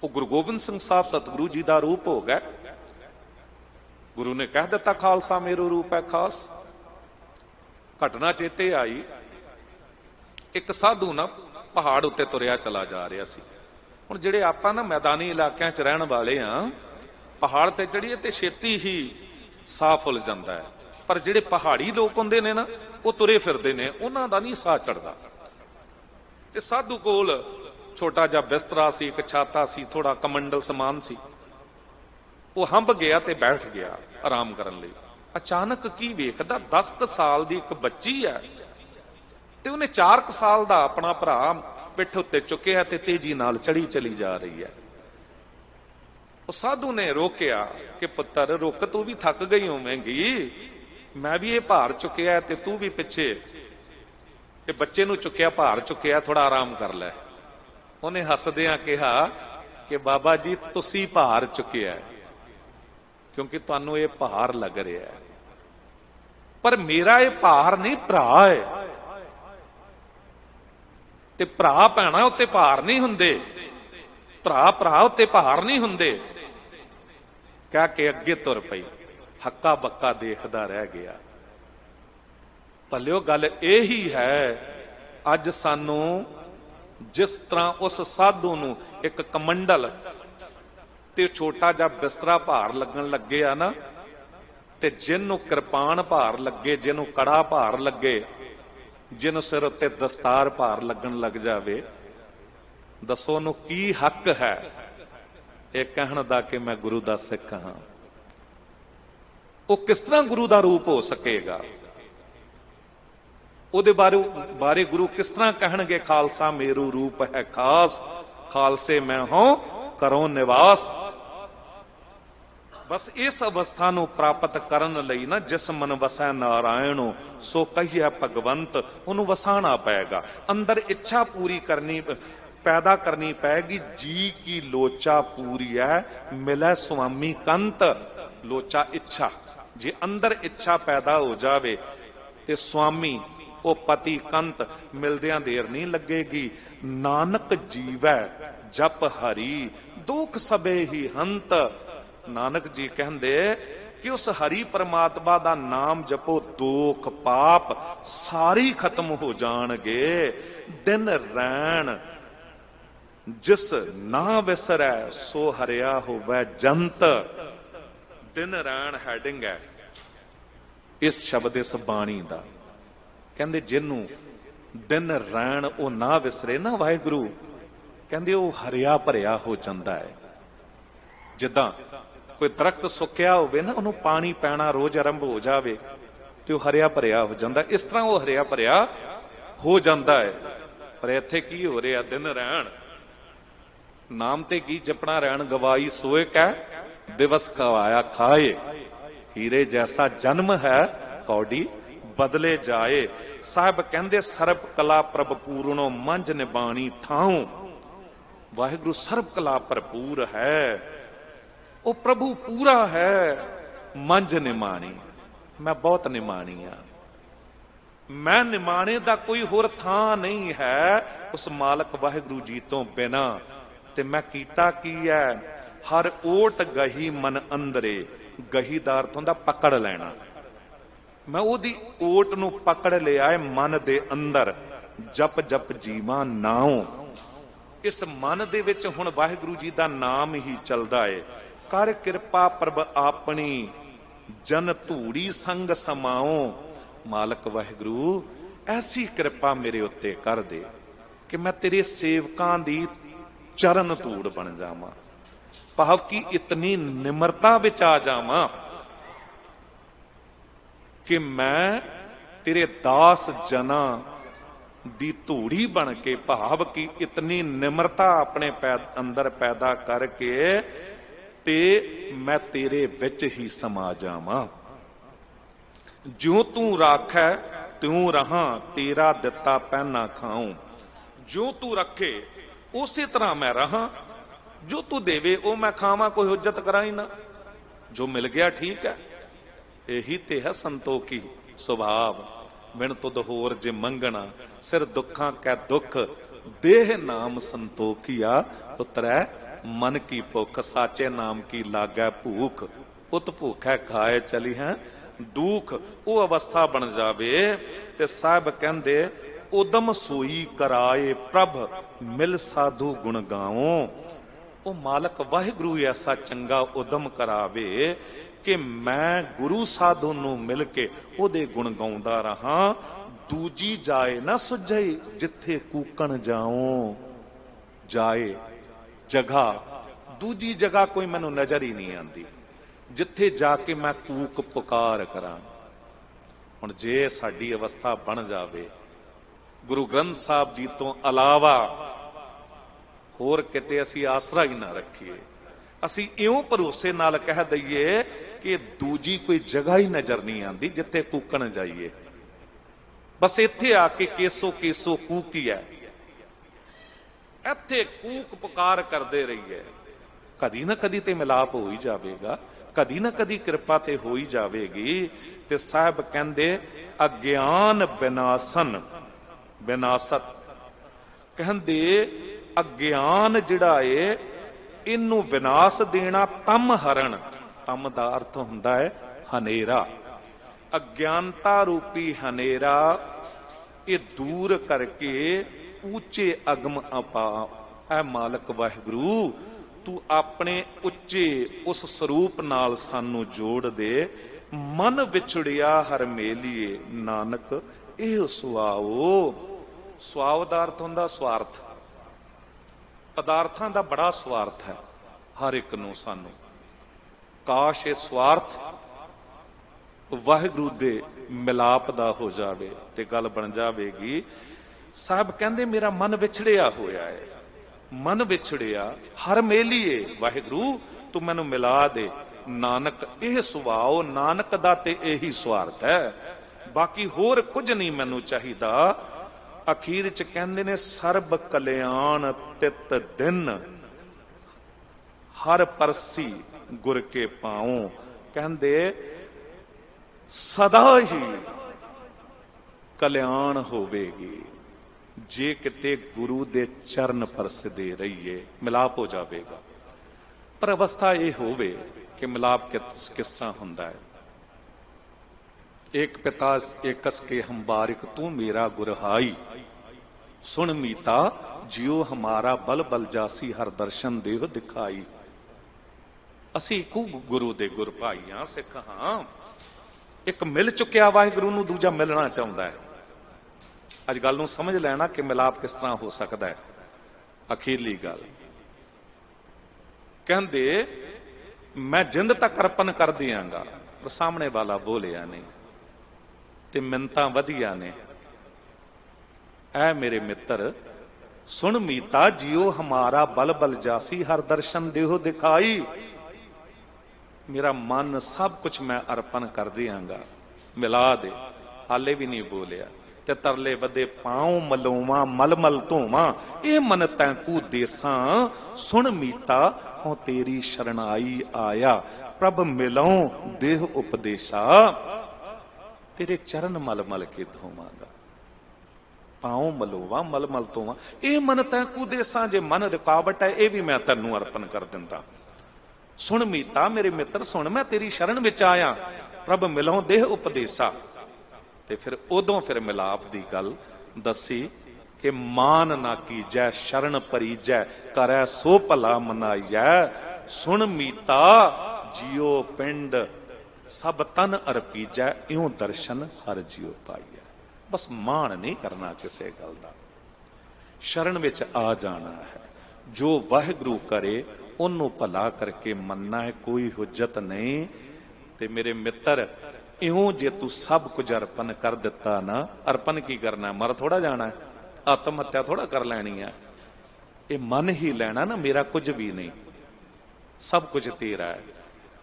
ਉਹ ਗੁਰੂ ਗੋਬਿੰਦ ਸਿੰਘ ਸਾਹਿਬ ਸਤਿਗੁਰੂ ਜੀ ਦਾ ਰੂਪ ਹੋ ਗਏ। ਗੁਰੂ ਨੇ ਕਹਿ ਦਿੱਤਾ, ਖਾਲਸਾ ਮੇਰਾ ਰੂਪ ਹੈ ਖਾਸ। ਘਟਨਾ ਚੇਤੇ ਆਈ, ਇੱਕ ਸਾਧੂ ਨਾ ਪਹਾੜ ਉੱਤੇ ਤੁਰਿਆ ਚਲਾ ਜਾ ਰਿਹਾ ਸੀ। ਹੁਣ ਜਿਹੜੇ ਆਪਾਂ ਨਾ ਮੈਦਾਨੀ ਇਲਾਕਿਆਂ 'ਚ ਰਹਿਣ ਵਾਲੇ ਆ, ਪਹਾੜ ਤੇ ਚੜੀਏ ਤੇ ਛੇਤੀ ਹੀ ਸਾਹ ਫੁੱਲ ਜਾਂਦਾ ਹੈ, ਪਰ ਜਿਹੜੇ ਪਹਾੜੀ ਲੋਕ ਹੁੰਦੇ ਨੇ ਨਾ, ਉਹ ਤੁਰੇ ਫਿਰਦੇ ਨੇ, ਉਹਨਾਂ ਦਾ ਨਹੀਂ ਸਾਹ ਚੜਦਾ। ਤੇ ਸਾਧੂ ਕੋਲ ਛੋਟਾ ਜਿਹਾ ਬਿਸਤਰਾ ਸੀ, ਇੱਕ ਛਾਤਾ ਸੀ, ਥੋੜਾ ਕਮੰਡਲ ਸਮਾਨ ਸੀ। ਉਹ ਹੰਭ ਗਿਆ ਤੇ ਬੈਠ ਗਿਆ ਆਰਾਮ ਕਰਨ ਲਈ। ਅਚਾਨਕ ਕੀ ਵੇਖਦਾ, 10 ਕੁ ਸਾਲ ਦੀ ਇੱਕ ਬੱਚੀ ਹੈ ਤੇ ਉਹਨੇ 4 ਕੁ ਸਾਲ ਦਾ ਆਪਣਾ ਭਰਾ ਪਿੱਠ ਉੱਤੇ ਚੁੱਕਿਆ ਤੇ ਤੇਜ਼ੀ ਨਾਲ ਚੜੀ ਚਲੀ ਜਾ ਰਹੀ ਹੈ। ਉਹ ਸਾਧੂ ਨੇ ਰੋਕਿਆ ਕਿ ਪੁੱਤਰ ਰੁਕ, ਤੂੰ ਵੀ ਥੱਕ ਗਈ ਹੋਵੇਂਗੀ, ਮੈਂ ਵੀ ਇਹ ਭਾਰ ਚੁੱਕਿਆ ਤੇ ਤੂੰ ਵੀ ਪਿੱਛੇ ਇਹ ਬੱਚੇ ਨੂੰ ਚੁੱਕਿਆ, ਭਾਰ ਚੁੱਕਿਆ, ਥੋੜਾ ਆਰਾਮ ਕਰ ਲੈ। ਉਹਨੇ ਹੱਸਦਿਆਂ ਕਿਹਾ ਕਿ ਬਾਬਾ ਜੀ ਤੁਸੀਂ ਭਾਰ ਚੁੱਕਿਆ ਕਿਉਂਕਿ ਤੁਹਾਨੂੰ ਇਹ ਭਾਰ ਲੱਗ ਰਿਹਾ ਹੈ, ਪਰ ਮੇਰਾ ਇਹ ਭਾਰ ਨਹੀਂ, ਭਰਾ ਹੈ। ਤੇ ਭਰਾ ਭੈਣਾਂ ਉੱਤੇ ਭਾਰ ਨਹੀਂ ਹੁੰਦੇ, ਭਰਾ ਉੱਤੇ ਭਾਰ ਨਹੀਂ ਹੁੰਦੇ। ਕਹਿ ਕੇ ਅੱਗੇ ਤੁਰ ਪਈ। ਹੱਕਾ ਬੱਕਾ ਦੇਖਦਾ ਰਹਿ ਗਿਆ। ਭਲਿਓ ਗੱਲ ਇਹੀ ਹੈ, ਅੱਜ ਸਾਨੂੰ ਜਿਸ ਤਰ੍ਹਾਂ ਉਸ ਸਾਧੂ ਨੂੰ ਇੱਕ ਕਮੰਡਲ ਤੇ ਛੋਟਾ ਜਿਹਾ ਬਿਸਤਰਾ ਭਾਰ ਲੱਗਣ ਲੱਗੇ ਆ ਨਾ, ਤੇ ਜਿਹਨੂੰ ਕਿਰਪਾਨ ਭਾਰ ਲੱਗੇ, ਜਿਹਨੂੰ ਕੜਾ ਭਾਰ ਲੱਗੇ, ਜਿਹਨੂੰ ਸਿਰ ਉੱਤੇ ਦਸਤਾਰ ਭਾਰ ਲੱਗਣ ਲੱਗ ਜਾਵੇ, ਦੱਸੋ ਉਹਨੂੰ ਕੀ ਹੱਕ ਹੈ ਇਹ ਕਹਿਣ ਦਾ ਕਿ ਮੈਂ ਗੁਰੂ ਦਾ ਸਿੱਖ ਹਾਂ। ਉਹ ਕਿਸ ਤਰ੍ਹਾਂ ਗੁਰੂ ਦਾ ਰੂਪ ਹੋ ਸਕੇਗਾ? ਉਹਦੇ ਬਾਰੇ ਗੁਰੂ ਕਿਸ ਤਰ੍ਹਾਂ ਕਹਿਣਗੇ, ਖਾਲਸਾ ਮੇਰੂ ਰੂਪ ਹੈ ਖਾਸ, ਖਾਲਸੇ ਮੈਂ ਹਾਂ ਕਰੋ ਨਿਵਾਸ। ਬਸ ਇਸ ਅਵਸਥਾ ਨੂੰ ਪ੍ਰਾਪਤ ਕਰਨ ਲਈ ਨਾ, ਜਿਸ ਮਨ ਵਸੈ ਨਾਰਾਇਣੋ ਸੋ ਕਹੀਐ ਭਗਵੰਤ, ਉਹਨੂੰ ਵਸਾਣਾ ਪਏਗਾ। ਅੰਦਰ ਇੱਛਾ ਪੂਰੀ ਕਰਨੀ, ਪੈਦਾ ਕਰਨੀ ਪਏਗੀ। ਜੀ ਕੀ ਲੋਚਾ ਪੂਰੀ ਹੈ ਮਿਲੈ ਸੁਆਮੀ ਕੰਤ। ਲੋਚਾ ਇੱਛਾ, ਜੇ ਅੰਦਰ ਇੱਛਾ ਪੈਦਾ ਹੋ ਜਾਵੇ ਤੇ ਸੁਆਮੀ ਉਹ ਪਤੀ ਕੰਤ ਮਿਲਦਿਆਂ ਦੇਰ ਨਹੀਂ ਲੱਗੇਗੀ। ਨਾਨਕ ਜੀਵੈ ਜਪ ਹਰੀ ਦੁਖ ਸਭੇ ਹੀ ਹੰਤ। ਨਾਨਕ ਜੀ ਕਹਿੰਦੇ ਕਿ ਉਸ ਹਰੀ ਪਰਮਾਤਮਾ ਦਾ ਨਾਮ ਜਪੋ, ਦੁੱਖ ਪਾਪ ਸਾਰੇ ਖਤਮ ਹੋ ਜਾਣਗੇ। ਦਿਨ ਰੈਣ ਜਿਸ ਨਾ ਵਿਸਰੈ ਸੋ ਹਰਿਆ ਹੋਵੇ ਜੰਤ। ਦਿਨ ਰੈਣ ਹੈਡਿੰਗ ਹੈ ਇਸ ਸ਼ਬਦ, ਇਸ ਬਾਣੀ ਦਾ। ਕਹਿੰਦੇ ਜਿਹਨੂੰ ਦਿਨ ਰੈਣ ਉਹ ਨਾ ਵਿਸਰੇ ਨਾ ਵਾਹਿਗੁਰੂ, ਕਹਿੰਦੇ ਉਹ ਹਰਿਆ ਭਰਿਆ ਹੋ ਜਾਂਦਾ ਹੈ। ਜਿੱਦਾਂ ਕੋਈ ਦਰਖਤ ਸੁੱਕਿਆ ਹੋਵੇ ਨਾ, ਉਹਨੂੰ ਪਾਣੀ ਪੈਣਾ ਰੋਜ਼ ਆਰੰਭ ਹੋ ਜਾਵੇ ਤੇ ਉਹ ਹਰਿਆ ਭਰਿਆ ਹੋ ਜਾਂਦਾ। ਇਸ ਤਰ੍ਹਾਂ ਉਹ ਹਰਿਆ ਭਰਿਆ ਹੋ ਜਾਂਦਾ ਹੈ। ਪਰ ਇੱਥੇ ਕੀ ਹੋ ਰਿਹਾ? ਦਿਨ ਰਹਿਣ ਨਾਮ ਤੇ ਕੀ ਜਪਣਾ, ਰਹਿਣ ਗਵਾਈ ਸੋਏ ਕਹਿ ਦਿਵਸ ਖਵਾਇਆ ਖਾਏ। ਹੀਰੇ ਜੈਸਾ ਜਨਮ ਹੈ ਕੌਡੀ ਬਦਲੇ ਜਾਏ। ਸਾਹਿਬ ਕਹਿੰਦੇ ਸਰਬ ਕਲਾ ਪ੍ਰਭ ਪੂਰਨੋ ਮੰਝ ਨਿਬਾਣੀ ਥਾਉ। ਵਾਹਿਗੁਰੂ ਸਰਬ ਕਲਾ ਭਰਪੂਰ ਹੈ, ਉਹ ਪ੍ਰਭੂ ਪੂਰਾ ਹੈ। ਮੰਝ ਨਿਮਾਣੀ, ਮੈਂ ਬਹੁਤ ਨਿਮਾਣੀ ਆ। ਮੈਂ ਨਿਮਾਣੇ ਦਾ ਕੋਈ ਹੋਰ ਥਾਂ ਨਹੀਂ ਹੈ ਉਸ ਮਾਲਕ ਵਾਹਿਗੁਰੂ ਜੀ ਤੋਂ ਬਿਨਾ। ਤੇ ਮੈਂ ਕੀਤਾ ਕੀ ਹੈ? ਹਰ ਓਟ ਗਹੀ ਮਨ ਅੰਦਰੇ। ਗਹੀ ਦਾ ਅਰਥ ਹੁੰਦਾ ਪਕੜ ਲੈਣਾ। ਮੈਂ ਉਹਦੀ ਓਟ ਨੂੰ ਪਕੜ ਲਿਆ ਹੈ ਮਨ ਦੇ ਅੰਦਰ। ਜਪ ਜਪ ਜੀਵਾਂ ਨਾਉ। ਇਸ ਮਨ ਦੇ ਵਿੱਚ ਹੁਣ ਵਾਹਿਗੁਰੂ ਜੀ ਦਾ ਨਾਮ ਹੀ ਚੱਲਦਾ ਹੈ। कर कृपा प्रभ आपनी जन धूड़ी संग समाओ। मालक वाहिगुरु ऐसी कृपा मेरे उत्ते कर दे कि मैं तेरे सेवकां दी चरण धूड़ बन जावां, भाव की इतनी निमरता विच आ जावां कि मैं तेरे दास जना दी धूड़ी बन के, भाव की इतनी निमरता अपने अंदर पैदा करके ते मैं तेरे विच ही समा जावां। ज्यों तू राखै त्यों रहां, तेरा दिता पहना खाऊं। जो तू रखे उसी तरह मैं रहां, जो तू देवे वो मैं खावां, कोई हुज्जत करा ही ना। जो मिल गया ठीक है, यही ते है संतोखी सुभाव। बिन तुद होर जे मंगना, सिर दुखां कै दुख, देह नाम संतोखिया। उतरै मन की भुख, साचे नाम की लागै भूख। उत भूखै खाए चली है दुख। वो अवस्था बन जावे ते साहब कहंदे उदम सोई कराए प्रभ, मिल साधु गुण गाओ। वो मालक वाहिगुरु ऐसा चंगा उदम करावे कि मैं गुरु साधु नूं मिल के ओदे गुण गाउंदा रहा। दूजी जाए ना सुझई, जिथे कूकण जाओ। जाए जगह, दूजी जगह कोई मैनू नजर ही नहीं आती जिथे जाके मैं कूक पुकार करा। हुण जे साडी अवस्था बन जावे गुरु ग्रंथ साहब जी तो अलावा होर किते असी आसरा ही ना रखीए, असी इउं भरोसे नाल कह दईए कि दूजी कोई जगह ही नजर नहीं आती जिथे कूकण जाइए। बस इत्थे आके केसो केसो कूक ही है, इत्थे कूक पुकार करते रहिए। कदी ना कदी ते मिलाप हो ही जाएगा, कदी ना कदी कृपा ते हो ही जाएगी। ते साहब कहंदे अज्ञान विनाशन, विनासत कहंदे अज्ञान जिहड़ा है इनू विनाश देना तम हरण। तम दा अर्थ हुंदा है हनेरा। अज्ञानता रूपी हनेरा ये दूर करके ऊंचे अगम अपा। ऐ मालक वाहिगुरु तू अपने उच्चे उस स्वरूप नाल सानू जोड़ दे। मन विछड़िया हर मेलिए, नानक एह सुआओ। सुआओ दा अर्थ हुंदा स्वार्थ। पदार्थां दा बड़ा स्वार्थ है हर एक नूं सानू। काश ये स्वार्थ वाहिगुरु दे मिलाप दा हो जावे ते गल बन जावेगी। साहब कहंदे मेरा मन विछड़िया होया है, मन विछड़िया हर मेलिए। वाहिगुरु तू मैनू मिला दे। नानक एह सुभाओ, नानक दा ते यही स्वार्थ है, बाकी होर कुछ नहीं मैनू चाहिदा। अखीर च कहंदे ने सर्ब कल्याण तित दिन, हर परसी गुर के पाओ। कहंदे सदा ही कल्याण होवेगी जे किते गुरु दे चरण परसदे रहिए, मिलाप हो जाएगा। पर अवस्था यह होवे कि मिलाप किस तरह हुंदा है। एक पिता एक कस के हम बारिक, तू मेरा गुरहाई। सुन मीता जियो हमारा बल बल जासी, हर दर्शन देव दिखाई। असी इकू गुरु दे गुर भाई हां, सिख हां। एक मिल चुकिया वाहिगुरु नूं, दूजा मिलना चाहुंदा है। अज गल नूं समझ लेना कि मिलाप किस तरह हो सकता है। अखीरली गल कहंदे मैं जिंद तक अर्पण कर दियांगा, पर सामने वाला बोलिया नहीं ते मिन्नतां वधिया ने। ऐ मेरे मित्र सुन मीता जियो हमारा बल बल जासी, हर दर्शन देहो दिखाई। मेरा मन सब कुछ मैं अर्पण कर दियांगा, मिला दे। हाले भी नहीं बोलिया ते तरले वदे पाऊं मलोवा मल मल धोवा। ये मन तैकू देसा सुन मीता हो तेरी शरणाई आया। प्रभ मिलो देह उपदेशा, तेरे चरण मल मल के धोवांगा। पाऊं मलोवा मल मल धोवा। ये मन तैकू देसा, जे मन रुकावट है ये भी मैं तैनू अर्पण कर दिंदा। सुन मीता मेरे मित्र सुन, मैं तेरी शरण विच आया। प्रभ मिलो देह उपदेशा। ते फिर उदों फिर मिलाप दी गल दसी कि मान ना कीजै शरण परीजै, करै सो भला मनाइयै। सुन मीता जियो पिंड सब तन अर्पीजै इਉਂ दर्शन हर जियो पाइया। बस मान नहीं करना किसी गल दा, शरण विच आ जाना है। जो वाहिगुरु करे ਉਹਨੂੰ भला करके मनना है, कोई हुज्जत नहीं। ते मेरे मित्र इਉਂ जे तू सब कुछ अर्पण कर दिता ना, अर्पण की करना है, मर थोड़ा जाना है, आत्म हत्या थोड़ा कर लैनी है। ये मन ही लेना ना मेरा कुछ भी नहीं, सब कुछ तेरा है।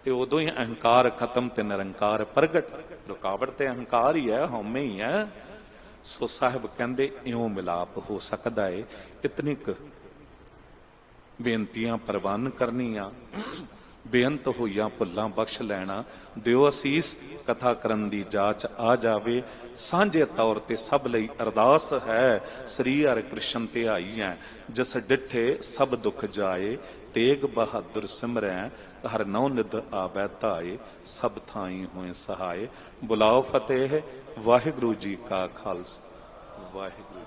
ते उदों ही अहंकार खत्म ते निरंकार प्रगट। रुकावट ते अहंकार ही है, हउमे ही है। सो साहिब कहंदे इउं मिलाप हो सकदा है। इतनी क बेनतियां प्रवान करनियां, बेअंत होइयां भुल्लां बख्श लैना। दिओ असीस कथा करन दी जाच आ जावे। सांझे तौर ते सब लई अरदास है। श्री हरि कृष्ण ध्याई है, जिस डिठे सब दुख जाए। तेग बहादुर सिमरै हर नौ निध आबै धाए। सब थाई होए सहाय। बुलाओ फतेह, वाहिगुरु जी का खालसा, वाहिगुरु।